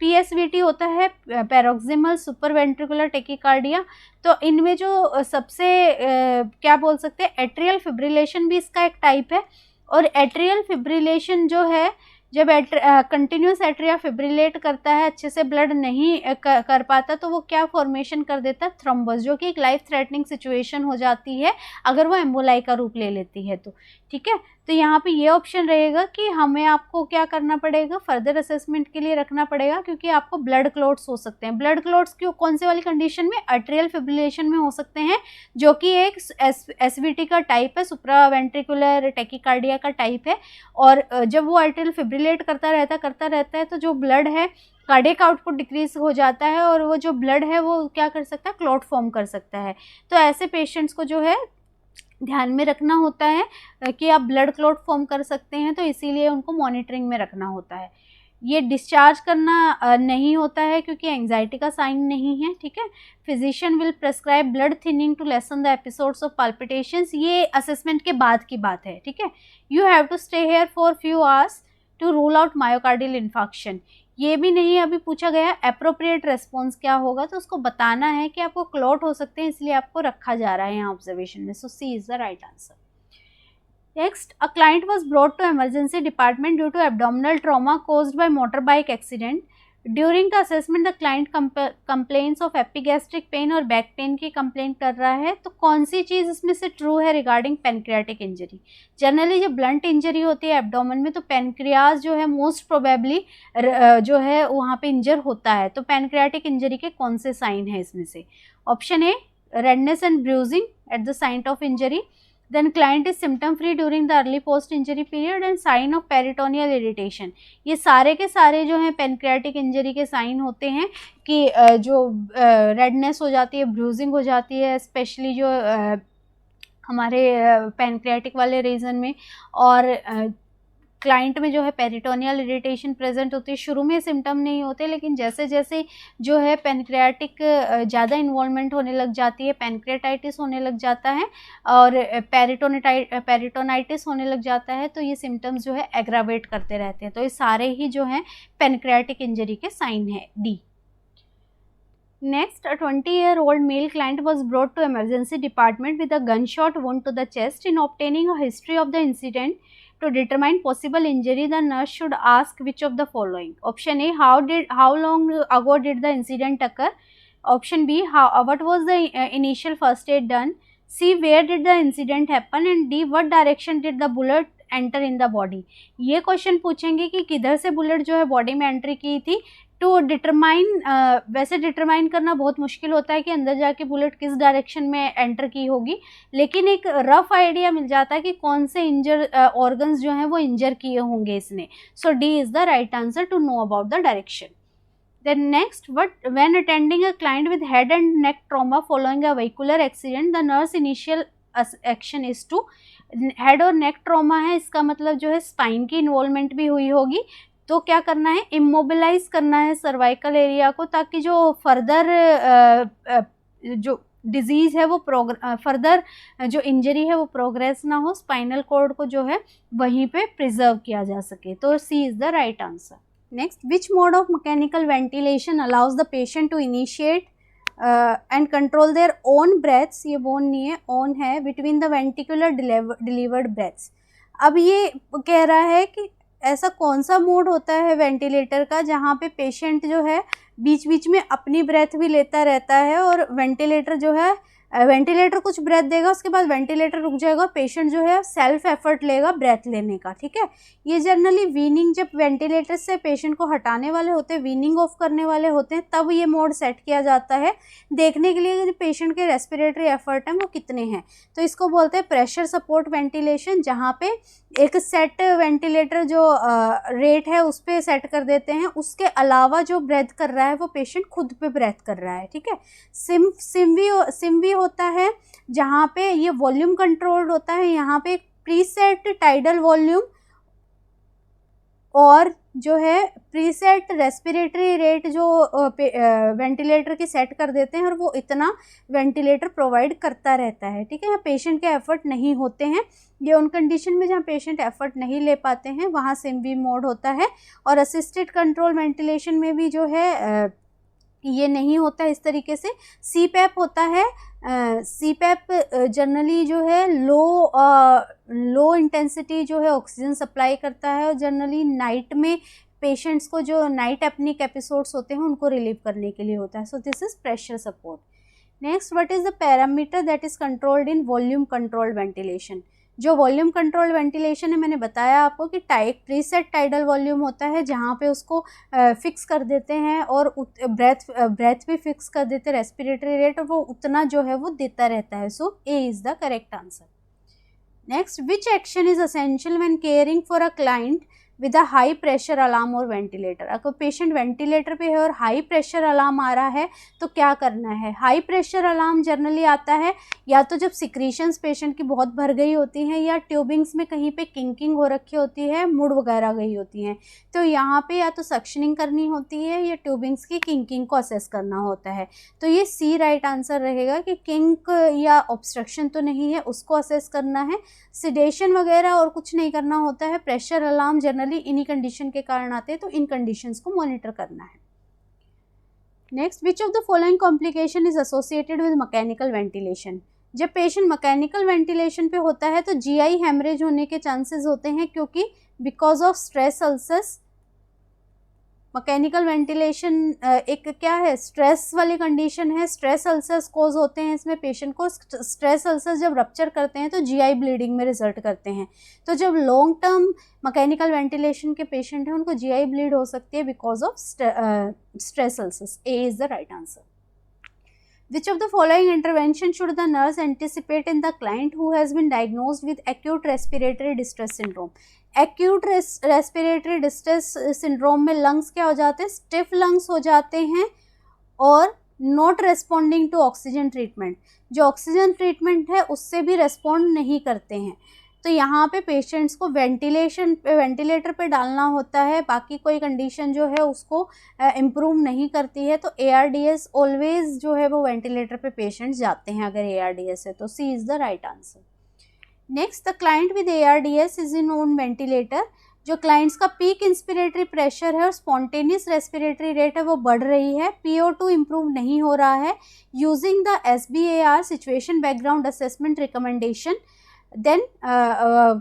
PSVT होता है, paroxysmal सुपरवेंट्रिकुलर tachycardia, तो इनमें जो सबसे क्या बोल सकते हैं, एट्रियल फिब्रिलेशन भी इसका एक टाइप है। और एट्रियल फिब्रिलेशन जो है, जब कंटिन्यूस एट्रिया फिब्रिलेट करता है, अच्छे से ब्लड नहीं कर पाता, तो वो क्या फॉर्मेशन कर देता है, थ्रोम्बस, जो कि एक लाइफ थ्रेटनिंग सिचुएशन हो जाती है अगर वो एम्बोलाई का रूप ले लेती है तो, ठीक है। तो यहाँ पे ये ऑप्शन रहेगा कि हमें आपको क्या करना पड़ेगा, फर्दर असेसमेंट के लिए रखना पड़ेगा, क्योंकि आपको ब्लड क्लॉट्स हो सकते हैं। ब्लड क्लॉट्स क्यों, कौन से वाली कंडीशन में? एट्रियल फिब्रिलेशन में हो सकते हैं, जो कि एक एसवीटी का टाइप है, सुप्रावेंट्रिकुलर टेकिकार्डिया का टाइप है। और जब वो एट्रियल फिब्रिलेट करता रहता है तो जो ब्लड है, कार्डियक आउटपुट डिक्रीज हो जाता है, और वो जो ब्लड है वो क्या कर सकता है, क्लॉट फॉर्म कर सकता है। तो ऐसे पेशेंट्स को जो है ध्यान में रखना होता है कि आप ब्लड क्लॉट फॉर्म कर सकते हैं, तो इसीलिए उनको मॉनिटरिंग में रखना होता है। ये डिस्चार्ज करना नहीं होता है क्योंकि एंजाइटी का साइन नहीं है, ठीक है। Physician will prescribe blood thinning to lessen the episodes of palpitations, ये असेसमेंट के बाद की बात है, ठीक है। You have to stay here for few hours to rule out myocardial infection, ये भी नहीं अभी पूछा गया। एप्रोप्रिएट रेस्पॉन्स क्या होगा, तो उसको बताना है कि आपको क्लॉट हो सकते हैं, इसलिए आपको रखा जा रहा है यहाँ ऑब्जर्वेशन में। So C is the right answer. Next, a client was brought to emergency department due to abdominal trauma caused by motorbike accident. During the assessment, the client complains of epigastric pain और back pain की complaint कर रहा है। तो कौन सी चीज़ इसमें से true है रिगार्डिंग पेनक्रियाटिक इंजरी? जनरली जब ब्लंट इंजरी होती है एब्डोमेन में, तो पेनक्रियाज जो है मोस्ट प्रोबेबली जो है वहाँ पे इंजर होता है। तो पेनक्रियाटिक इंजरी के कौन से साइन है इसमें से? Option A, redness and bruising at the site of injury. Then client is symptom free during the early post injury period and sign of peritoneal irritation. ये सारे के सारे जो हैं पेनक्रियाटिक इंजरी के साइन होते हैं कि जो रेडनेस हो जाती है, ब्रूजिंग हो जाती है, स्पेशली जो हमारे पेनक्रियाटिक वाले रीजन में, और क्लाइंट में जो है पेरिटोनियल इरिटेशन प्रेजेंट होती है। शुरू में सिम्टम नहीं होते, लेकिन जैसे जैसे जो है पेनक्रियाटिक ज़्यादा इन्वॉल्वमेंट होने लग जाती है, पेनक्रियाटाइटिस होने लग जाता है और पेरिटोनाइटिस होने लग जाता है, तो ये सिम्टम्स जो है एग्रावेट करते रहते हैं। तो ये सारे ही जो हैं पेनक्रियाटिक इंजरी के साइन है। D. Next, a 20-year-old male client was brought to emergency department with a gunshot wound to the chest. In obtaining a history of the incident to determine possible injury, the nurse should ask which of the following. Option A, how long ago did the incident occur? Option B, what was the initial first aid done? C, where did the incident happen? And D, what direction did the bullet enter in the body. ये question पूछेंगे कि किधर से bullet जो है body में entry की थी, टू डिटरमाइन। वैसे डिटरमाइन करना बहुत मुश्किल होता है कि अंदर जाके बुलेट किस डायरेक्शन में एंटर की होगी, लेकिन एक रफ आइडिया मिल जाता है कि कौन से इंजर ऑर्गन्स जो हैं वो इंजर किए होंगे इसने। So D is the right answer to know about the direction. Then next, when attending a client with head and neck trauma following a vehicular accident, the nurse initial action is to, head और नेक trauma है, इसका मतलब जो है spine की involvement भी हुई होगी, तो क्या करना है, इमोबिलाइज करना है सर्वाइकल एरिया को, ताकि जो फर्दर जो डिजीज़ है वो फर्दर जो इंजरी है वो प्रोग्रेस ना हो, स्पाइनल कॉर्ड को जो है वहीं पे प्रिजर्व किया जा सके। तो C is the right answer. Next, which mode of mechanical ventilation allows the patient to initiate and control their own breaths, ये बोन नहीं है, ओन है, between the ventricular delivered breaths. अब ये कह रहा है कि ऐसा कौन सा मोड होता है वेंटिलेटर का जहाँ पे पेशेंट जो है बीच बीच में अपनी ब्रेथ भी लेता रहता है, और वेंटिलेटर जो है वेंटिलेटर कुछ ब्रेथ देगा, उसके बाद वेंटिलेटर रुक जाएगा, पेशेंट जो है सेल्फ एफर्ट लेगा ब्रेथ लेने का। ठीक है, ये जनरली वीनिंग, जब वेंटिलेटर से पेशेंट को हटाने वाले होते हैं, वीनिंग ऑफ करने वाले होते हैं, तब ये मोड सेट किया जाता है देखने के लिए कि पेशेंट के रेस्पिरेटरी एफर्ट हैं वो कितने हैं। तो इसको बोलते हैं प्रेशर सपोर्ट वेंटिलेशन, जहाँ पे एक सेट वेंटिलेटर जो रेट है उस पर सेट कर देते हैं, उसके अलावा जो ब्रेथ कर रहा है वो पेशेंट खुद पे ब्रेथ कर रहा है। ठीक है, सिमवी होता है जहाँ पे ये वॉल्यूम कंट्रोल्ड होता है, यहाँ पे एक प्रीसेट टाइडल वॉल्यूम और जो है प्रीसेट रेस्पिरेटरी रेट जो वेंटिलेटर की सेट कर देते हैं, और वो इतना वेंटिलेटर प्रोवाइड करता रहता है। ठीक है, यहाँ पेशेंट के एफर्ट नहीं होते हैं, ये उन कंडीशन में जहाँ पेशेंट एफर्ट नहीं ले पाते हैं वहाँ सिमवी मोड होता है। और असिस्टेड कंट्रोल वेंटिलेशन में भी जो है ये नहीं होता इस तरीके से। सीपैप होता है, सीपैप जनरली जो है लो इंटेंसिटी जो है ऑक्सीजन सप्लाई करता है, और जनरली नाइट में पेशेंट्स को जो नाइट एपनिक एपिसोड्स होते हैं उनको रिलीव करने के लिए होता है। So this is pressure support. Next, what is the parameter that is controlled in volume controlled ventilation. जो वॉल्यूम कंट्रोल वेंटिलेशन है, मैंने बताया आपको कि प्रीसेट टाइडल वॉल्यूम होता है जहाँ पे उसको फिक्स कर देते हैं, और ब्रेथ भी फिक्स कर देते हैं, रेस्पिरेटरी रेट, और वो उतना जो है वो देता रहता है। So A is the correct answer. Next, which action is essential when caring for a client with a high pressure alarm और वेंटिलेटर। अगर पेशेंट वेंटिलेटर पे है और हाई प्रेशर अलार्म आ रहा है तो क्या करना है। हाई प्रेशर अलार्म जनरली आता है या तो जब सिक्रीशंस पेशेंट की बहुत भर गई होती हैं, या ट्यूबिंग्स में कहीं पे किंकिंग हो रखी होती है, मुड़ वगैरह गई होती हैं, तो यहाँ पे या तो सक्शनिंग करनी होती है या ट्यूबिंग्स की किंकिंग को असेस करना होता है। तो ये सी राइट आंसर रहेगा कि किंक या ऑब्स्ट्रक्शन तो नहीं है, उसको असेस करना है। सिडेशन वगैरह और कुछ नहीं करना होता है। प्रेशर अलार्म जनरली इन्हीं कंडीशन के कारण आते हैं, तो इन कंडीशंस को मॉनिटर करना है। Next, which of the following complication is associated with mechanical ventilation. जब पेशेंट मैकेनिकल वेंटिलेशन पे होता है तो जीआई हेमरेज होने के चांसेस होते हैं, क्योंकि because of stress ulcers. Mechanical ventilation एक क्या है, स्ट्रेस वाली कंडीशन है, स्ट्रेस अल्सर्स कोज होते हैं इसमें। पेशेंट को स्ट्रेस अल्सर्स जब रप्चर करते हैं तो जीआई ब्लीडिंग में रिजल्ट करते हैं। तो जब लॉन्ग टर्म मैकेनिकल वेंटिलेशन के पेशेंट हैं उनको जीआई ब्लीड हो सकती है because of stress ulcers. A is the right answer. Which of the following intervention should the nurse anticipate in the client who has been diagnosed with acute respiratory distress syndrome? Acute respiratory distress syndrome में lungs क्या हो जाते हैं, stiff lungs हो जाते हैं और not responding to oxygen treatment, जो ऑक्सीजन ट्रीटमेंट है उससे भी रेस्पॉन्ड नहीं करते हैं। तो यहाँ पे पेशेंट्स को वेंटिलेटर पे डालना होता है, बाकी कोई कंडीशन जो है उसको इम्प्रूव नहीं करती है। तो ARDS ऑलवेज जो है वो वेंटिलेटर पे पेशेंट्स जाते हैं अगर ARDS है तो। C is the right answer. Next, the client with ARDS is in on ventilator. जो क्लाइंट्स का पीक इंस्पिरेटरी प्रेशर है और स्पॉन्टेनियस रेस्पिरेटरी रेट है वो बढ़ रही है, PO2 इम्प्रूव नहीं हो रहा है। Using the SBAR situation background assessment recommendation, then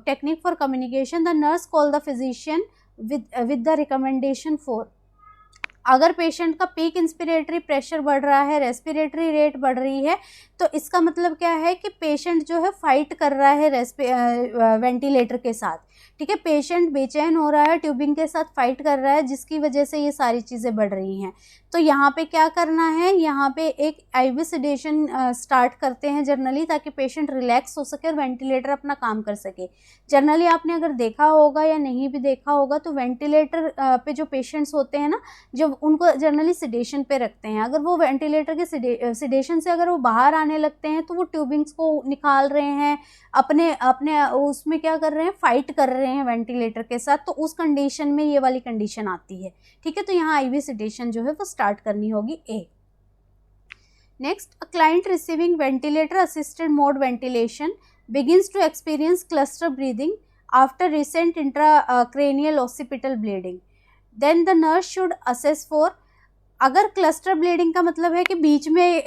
technique for communication, the nurse call the physician with the recommendation for। अगर पेशेंट का पीक इंस्पिरेटरी प्रेशर बढ़ रहा है, रेस्पिरेटरी रेट बढ़ रही है, तो इसका मतलब क्या है कि पेशेंट जो है फाइट कर रहा है वेंटिलेटर के साथ। ठीक है, पेशेंट बेचैन हो रहा है, ट्यूबिंग के साथ फाइट कर रहा है, जिसकी वजह से ये सारी चीज़ें बढ़ रही हैं। तो यहाँ पे क्या करना है, यहाँ पे एक IV सेडेशन स्टार्ट करते हैं जनरली, ताकि पेशेंट रिलैक्स हो सके और वेंटिलेटर अपना काम कर सके। जनरली आपने अगर देखा होगा या नहीं भी देखा होगा तो वेंटिलेटर पे जो पेशेंट्स होते हैं ना, जब उनको जनरली सेडेशन पे रखते हैं, अगर वो वेंटिलेटर के सेडेशन से अगर वो बाहर आने लगते हैं तो वो ट्यूबिंग्स को निकाल रहे हैं, अपने उसमें क्या कर रहे हैं, फाइट कर रहे हैं वेंटिलेटर के साथ। तो उस कंडीशन में ये वाली कंडीशन आती है। ठीक है, तो यहाँ IV सेडेशन जो है वो स्टार्ट करनी होगी A। Next, a client receiving ventilator assisted mode ventilation begins to experience cluster breathing after recent intracranial occipital bleeding, then the nurse should assess for। अगर क्लस्टर ब्लीडिंग का मतलब है कि बीच में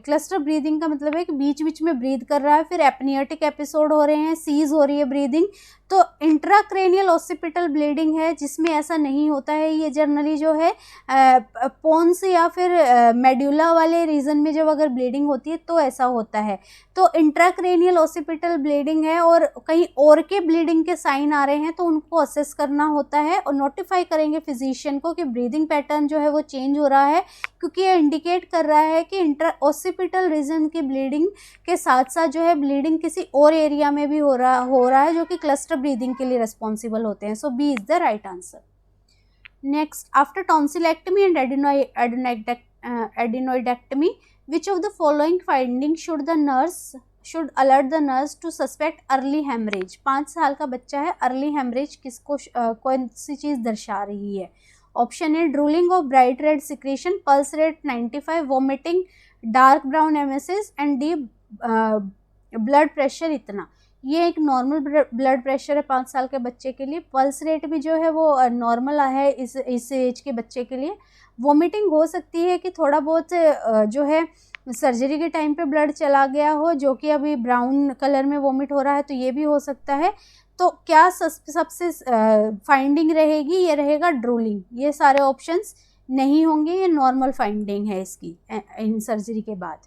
क्लस्टर ब्रीदिंग का मतलब है कि बीच में ब्रीद कर रहा है, फिर एपनियोटिक एपिसोड हो रहे हैं, सीज हो रही है ब्रीदिंग, तो इंट्राक्रेनियल ऑसिपिटल ब्लीडिंग है जिसमें ऐसा नहीं होता है। ये जनरली जो है पोन्स या फिर मेड्यूला वाले रीजन में जब अगर ब्लीडिंग होती है तो ऐसा होता है। तो इंट्राक्रेनियल ऑसिपिटल ब्लीडिंग है और कहीं और के ब्लीडिंग के साइन आ रहे हैं तो उनको असेस करना होता है और नोटिफाई करेंगे फिजिशियन को कि ब्रीदिंग पैटर्न जो है वो चेंज हो रहा है, क्योंकि ये इंडिकेट कर रहा है कि ऑसिपिटल रीजन की ब्लीडिंग के साथ साथ जो है ब्लीडिंग किसी और एरिया में भी हो रहा है जो कि क्लस्टर ब्रीदिंग के लिए रिस्पॉन्सिबल होते हैं। So B is the right answer. Next, after tonsillectomy and adenoidectomy which of the following finding should alert the nurse to suspect early haemorrhage. 5 साल का बच्चा है, अर्ली हेमरेज किसको कौन सी चीज़ दर्शा रही है? Option A, drooling of bright red secretion, pulse rate 95, vomiting, dark brown emesis and D blood pressure इतना। ये एक नॉर्मल ब्लड प्रेशर है 5 साल के बच्चे के लिए। पल्स रेट भी जो है वो नॉर्मल है इस एज के बच्चे के लिए। वोमिटिंग हो सकती है कि थोड़ा बहुत जो है सर्जरी के टाइम पे ब्लड चला गया हो, जो कि अभी ब्राउन कलर में वोमिट हो रहा है, तो ये भी हो सकता है। तो क्या सबसे फाइंडिंग रहेगी? ये रहेगा ड्रूलिंग। ये सारे ऑप्शंस नहीं होंगे, ये नॉर्मल फाइंडिंग है इसकी इन सर्जरी के बाद।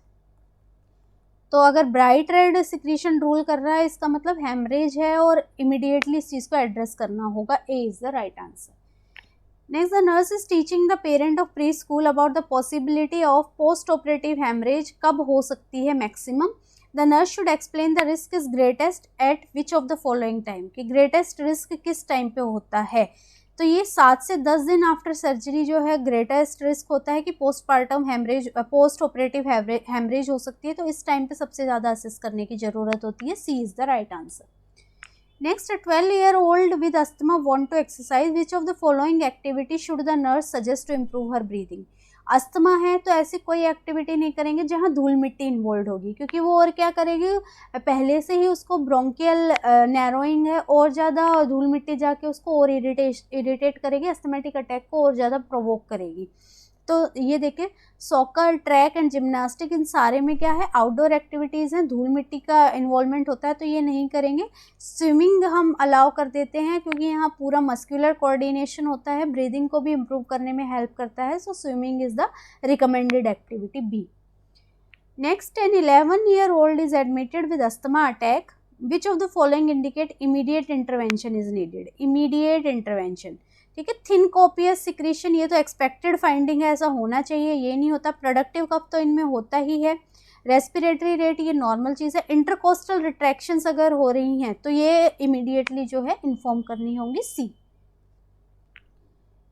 तो अगर ब्राइट रेड सिक्रीशन ड्रूल कर रहा है इसका मतलब हेमरेज है और इमीडिएटली इस चीज़ को एड्रेस करना होगा। A is the right answer. Next, the nurse is teaching the parent of pre school about the possibility of post operative haemorrhage. कब हो सकती है maximum? The nurse should explain the risk is greatest at which of the following time, कि greatest risk किस time पे होता है। तो ये 7 से 10 दिन आफ्टर सर्जरी जो है ग्रेटेस्ट रिस्क होता है कि postpartum haemorrhage, post operative haemorrhage हो सकती है। तो इस टाइम पे सबसे ज़्यादा असेस करने की ज़रूरत होती है। C is the right answer. Next, 12-year-old with asthma want to exercise, which of the following activity should the nurse suggest to improve her breathing? Asthma है तो ऐसी कोई एक्टिविटी नहीं करेंगे जहाँ धूल मिट्टी इन्वॉल्व होगी, क्योंकि वो और क्या करेगी, पहले से ही उसको ब्रोंकियल नैरोइंग है और ज़्यादा धूल मिट्टी जाके उसको और इरिटेट करेगी, अस्थमेटिक अटैक को और ज़्यादा प्रोवोक करेगी। तो ये देखिए, सॉकर, ट्रैक एंड जिम्नास्टिक, इन सारे में क्या है, आउटडोर एक्टिविटीज़ हैं, धूल मिट्टी का इन्वॉल्वमेंट होता है, तो ये नहीं करेंगे। स्विमिंग हम अलाउ कर देते हैं क्योंकि यहाँ पूरा मस्कुलर कोऑर्डिनेशन होता है, ब्रीदिंग को भी इम्प्रूव करने में हेल्प करता है। So swimming is the recommended activity B। Next, an 11-year-old is admitted with asthma attack, which of the following indicate immediate intervention is needed. Immediate intervention, ठीक है। थिन कोपियस सिक्रीशन, ये तो expected finding है, ऐसा होना चाहिए, ये नहीं होता। प्रोडक्टिव कफ तो इनमें होता ही है। रेस्पिरेटरी रेट, ये नॉर्मल चीज़ है। इंटरकोस्टल रिट्रैक्शंस अगर हो रही हैं तो ये इमीडिएटली जो है इन्फॉर्म करनी होंगी, C.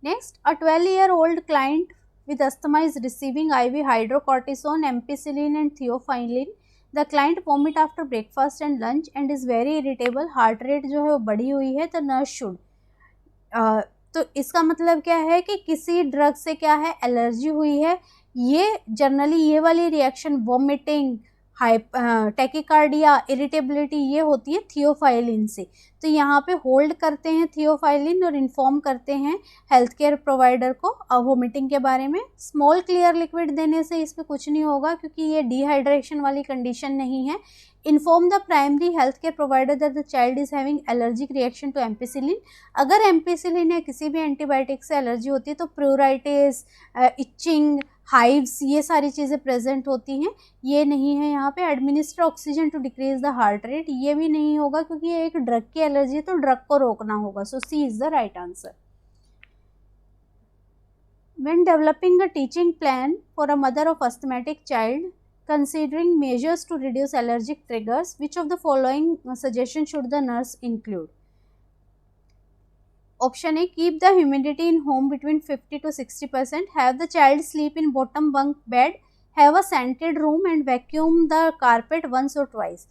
Next, a 12-year-old client with asthma is receiving IV hydrocortisone, ampicillin and theophylline. The client vomit after breakfast and lunch and is very irritable. Heart rate जो है वो बढ़ी हुई है, तो nurse should तो इसका मतलब क्या है कि किसी ड्रग से क्या है, एलर्जी हुई है। ये जनरली ये वाली रिएक्शन वोमिटिंग, टैकीकार्डिया, इरिटेबिलिटी, ये होती है थियोफाइलिन से। तो यहाँ पे होल्ड करते हैं थियोफाइलिन और इन्फॉर्म करते हैं हेल्थ केयर प्रोवाइडर को वोमिटिंग के बारे में। स्मॉल क्लियर लिक्विड देने से इसमें कुछ नहीं होगा क्योंकि ये डिहाइड्रेशन वाली कंडीशन नहीं है। Inform the primary health care provider that the child is having allergic reaction to ampicillin. अगर एम्पिसिलिन या किसी भी एंटीबायोटिक से एलर्जी होती है तो प्रूराइटिस, इचिंग, हाइव्स, ये सारी चीज़ें प्रेजेंट होती हैं। ये नहीं है यहाँ पे। Administer oxygen to decrease the heart rate, ये भी नहीं होगा क्योंकि ये एक ड्रग की एलर्जी है, तो ड्रग को रोकना होगा। So C is the right answer. When developing a teaching plan for a mother of asthmatic child, considering measures to reduce allergic triggers, which of the following suggestions should the nurse include? Option A, keep the humidity in home between 50 to 60%, have the child sleep in bottom bunk bed, have a scented room and vacuum the carpet once or twice.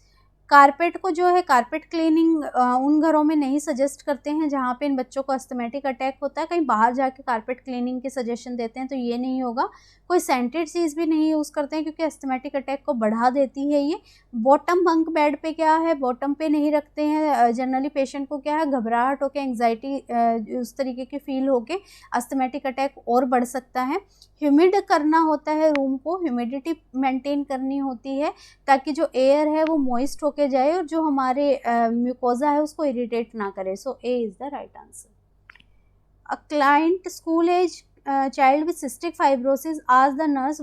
Carpet को जो है, carpet cleaning उन घरों में नहीं suggest करते हैं जहाँ पे इन बच्चों को अस्थमेटिक अटैक होता है। कहीं बाहर जाके कारपेट क्लीनिंग के सजेशन देते हैं, तो ये नहीं होगा। कोई सेंटेड चीज़ भी नहीं यूज़ करते हैं क्योंकि अस्थमेटिक अटैक को बढ़ा देती है ये। बॉटम बंक बेड पे क्या है, बॉटम पे नहीं रखते हैं। जनरली पेशेंट को क्या है, घबराहट होकर, एंग्जाइटी उस तरीके की फील होके अस्थमेटिक अटैक और बढ़ सकता है। ह्यूमिड करना होता है रूम को, ह्यूमिडिटी मेंटेन करनी होती है ताकि जो एयर है वो मॉइस्ट होके जाए और जो हमारे म्यूकोजा है उसको इरिटेट ना करे। So A is the right answer. A client school age child with cystic fibrosis asked the nurse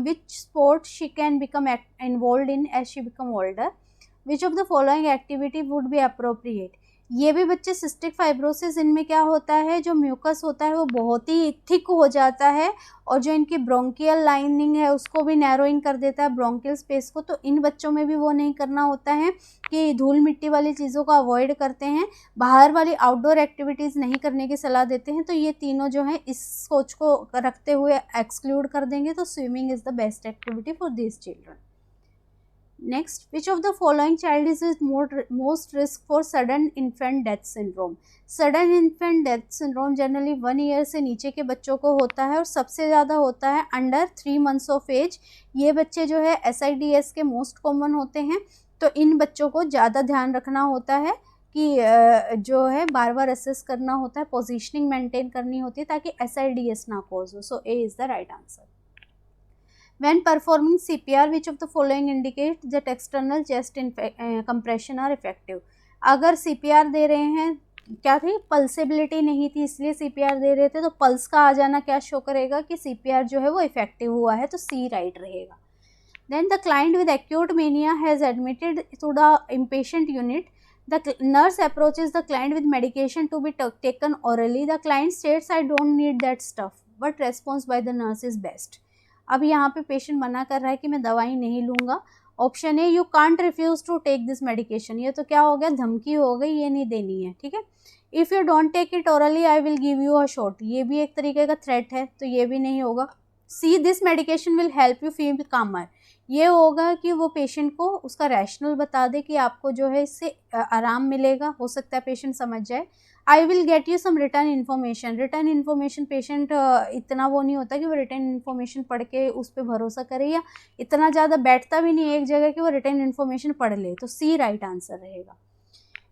which sport she can become involved in as she become older. Which of the following activity would be appropriate? ये भी बच्चे cystic fibrosis, इनमें क्या होता है, जो mucus होता है वो बहुत ही थिक हो जाता है और जो इनकी ब्रोंकियल लाइनिंग है उसको भी नैरोइंग कर देता है, ब्रोंकियल स्पेस को। तो इन बच्चों में भी वो नहीं करना होता है कि धूल मिट्टी वाली चीज़ों को अवॉइड करते हैं, बाहर वाली आउटडोर एक्टिविटीज़ नहीं करने की सलाह देते हैं। तो ये तीनों जो है इस सोच को रखते हुए एक्सक्लूड कर देंगे। तो swimming is the best activity for these children. Next, which of the following child is at most risk for sudden infant death syndrome? Sudden infant death syndrome generally 1 year से नीचे के बच्चों को होता है और सबसे ज़्यादा होता है अंडर 3 months ऑफ एज। ये बच्चे जो है SIDS के मोस्ट कॉमन होते हैं। तो इन बच्चों को ज़्यादा ध्यान रखना होता है कि जो है बार बार असेस करना होता है, पोजीशनिंग मेंटेन करनी होती है ताकि SIDS ना कॉज हो। So A is the right answer. When performing CPR, which of the following indicate that external chest compression are effective? अगर CPR दे रहे हैं, क्या थी, पल्सेबिलिटी नहीं थी इसलिए CPR दे रहे थे, तो पल्स का आ जाना क्या शो करेगा कि CPR जो है वो इफेक्टिव हुआ है। तो C राइट रहेगा। Then the client with acute mania has admitted to the inpatient unit. The nurse approaches the client with medication to be taken orally. The client states, I don't need that stuff. But response by the nurse is best. अब यहाँ पे patient मना कर रहा है कि मैं दवाई नहीं लूँगा। Option A, you can't refuse to take this medication, ये तो क्या हो गया, धमकी हो गई, ये नहीं देनी है, ठीक है। If you don't take it orally I will give you a shot, ये भी एक तरीके का थ्रेट है, तो ये भी नहीं होगा। C, this medication will help you feel calmer, ये होगा कि वो पेशेंट को उसका रैशनल बता दे कि आपको जो है इससे आराम मिलेगा, हो सकता है पेशेंट समझ जाए। I will get you some written information, written information patient इतना वो नहीं होता कि वो रिटर्न इन्फॉर्मेशन पढ़ के उस पर भरोसा करे, या इतना ज़्यादा बैठता भी नहीं एक जगह कि वो रिटर्न इन्फॉर्मेशन पढ़ ले। तो सी राइट आंसर रहेगा।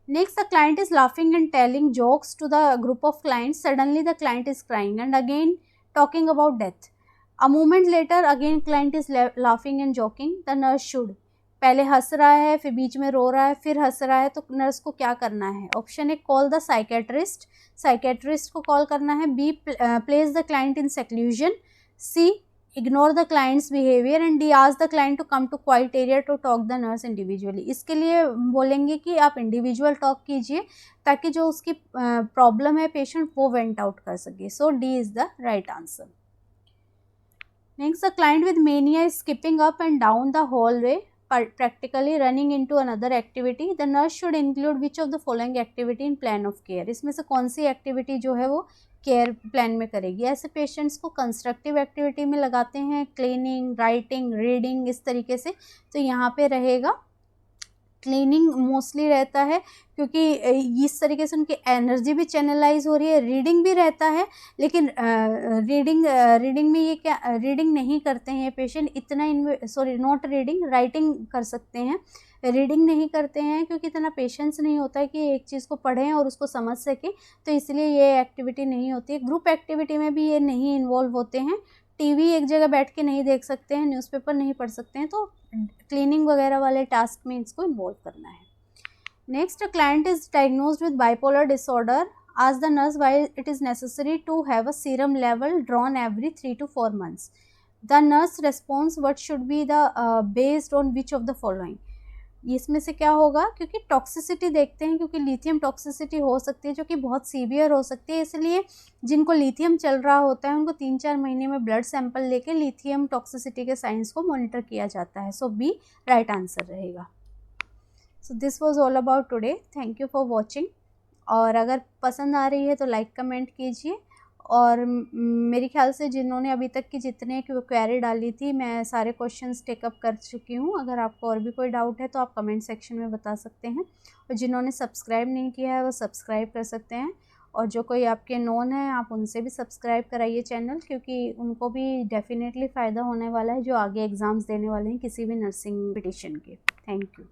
Next, the client is laughing and telling jokes to the group of clients, suddenly the client is crying and again talking about death. A moment later again client is laughing and joking, the nurse should, पहले हंस रहा है, फिर बीच में रो रहा है, फिर हंस रहा है, तो नर्स को क्या करना है? Option A, call the psychiatrist, psychiatrist को कॉल करना है। B, place the client in seclusion. C, ignore the client's behaviour and D ask the client to come to quiet area to talk the nurse individually. इसके लिए बोलेंगे कि आप individual talk कीजिए ताकि जो उसकी प्रॉब्लम है पेशेंट वो वेंट आउट कर सके। So D is the right answer. Next, the client with mania is skipping up and down the hallway practically running into another activity. The nurse should include which of the following activity in plan of care? इसमें से कौन सी activity जो है वो care plan में करेगी? ऐसे patients को कंस्ट्रक्टिव एक्टिविटी में लगाते हैं, क्लीनिंग, राइटिंग, रीडिंग, इस तरीके से। तो यहाँ पे रहेगा क्लीनिंग मोस्टली रहता है क्योंकि इस तरीके से उनकी एनर्जी भी चैनलाइज हो रही है। रीडिंग भी रहता है लेकिन रीडिंग में ये क्या रीडिंग नहीं करते हैं ये पेशेंट इतना, सॉरी नॉट रीडिंग, राइटिंग कर सकते हैं, रीडिंग नहीं करते हैं क्योंकि इतना पेशेंस नहीं होता है कि एक चीज़ को पढ़ें और उसको समझ सकें, तो इसलिए ये एक्टिविटी नहीं होती है। ग्रुप एक्टिविटी में भी ये नहीं इन्वॉल्व होते हैं। टीवी एक जगह बैठ के नहीं देख सकते हैं, न्यूज़पेपर नहीं पढ़ सकते हैं, तो क्लीनिंग वगैरह वाले टास्क में इसको इन्वॉल्व करना है। Next, client is diagnosed with bipolar disorder, ask the nurse why it is necessary to have a serum level drawn every 3 to 4 months। The nurse response what should be the based on which of the following. इसमें से क्या होगा, क्योंकि toxicity देखते हैं, क्योंकि lithium toxicity हो सकती है जो कि बहुत सीवियर हो सकती है, इसलिए जिनको लिथियम चल रहा होता है उनको 3-4 महीने में ब्लड सैंपल लेके लिथियम टॉक्सिसिटी के साइंस को मॉनिटर किया जाता है। सो बी राइट आंसर रहेगा। So this was all about today, thank you for watching. और अगर पसंद आ रही है तो लाइक कमेंट कीजिए, और मेरे ख्याल से जिन्होंने अभी तक की जितने क्वेरी डाली थी मैं सारे क्वेश्चंस टेकअप कर चुकी हूँ। अगर आपको और भी कोई डाउट है तो आप कमेंट सेक्शन में बता सकते हैं, और जिन्होंने सब्सक्राइब नहीं किया है वो सब्सक्राइब कर सकते हैं, और जो कोई आपके नोन है आप उनसे भी सब्सक्राइब कराइए चैनल, क्योंकि उनको भी डेफिनेटली फ़ायदा होने वाला है जो आगे एग्ज़ाम्स देने वाले हैं किसी भी नर्सिंग पिटिशन के। Thank you.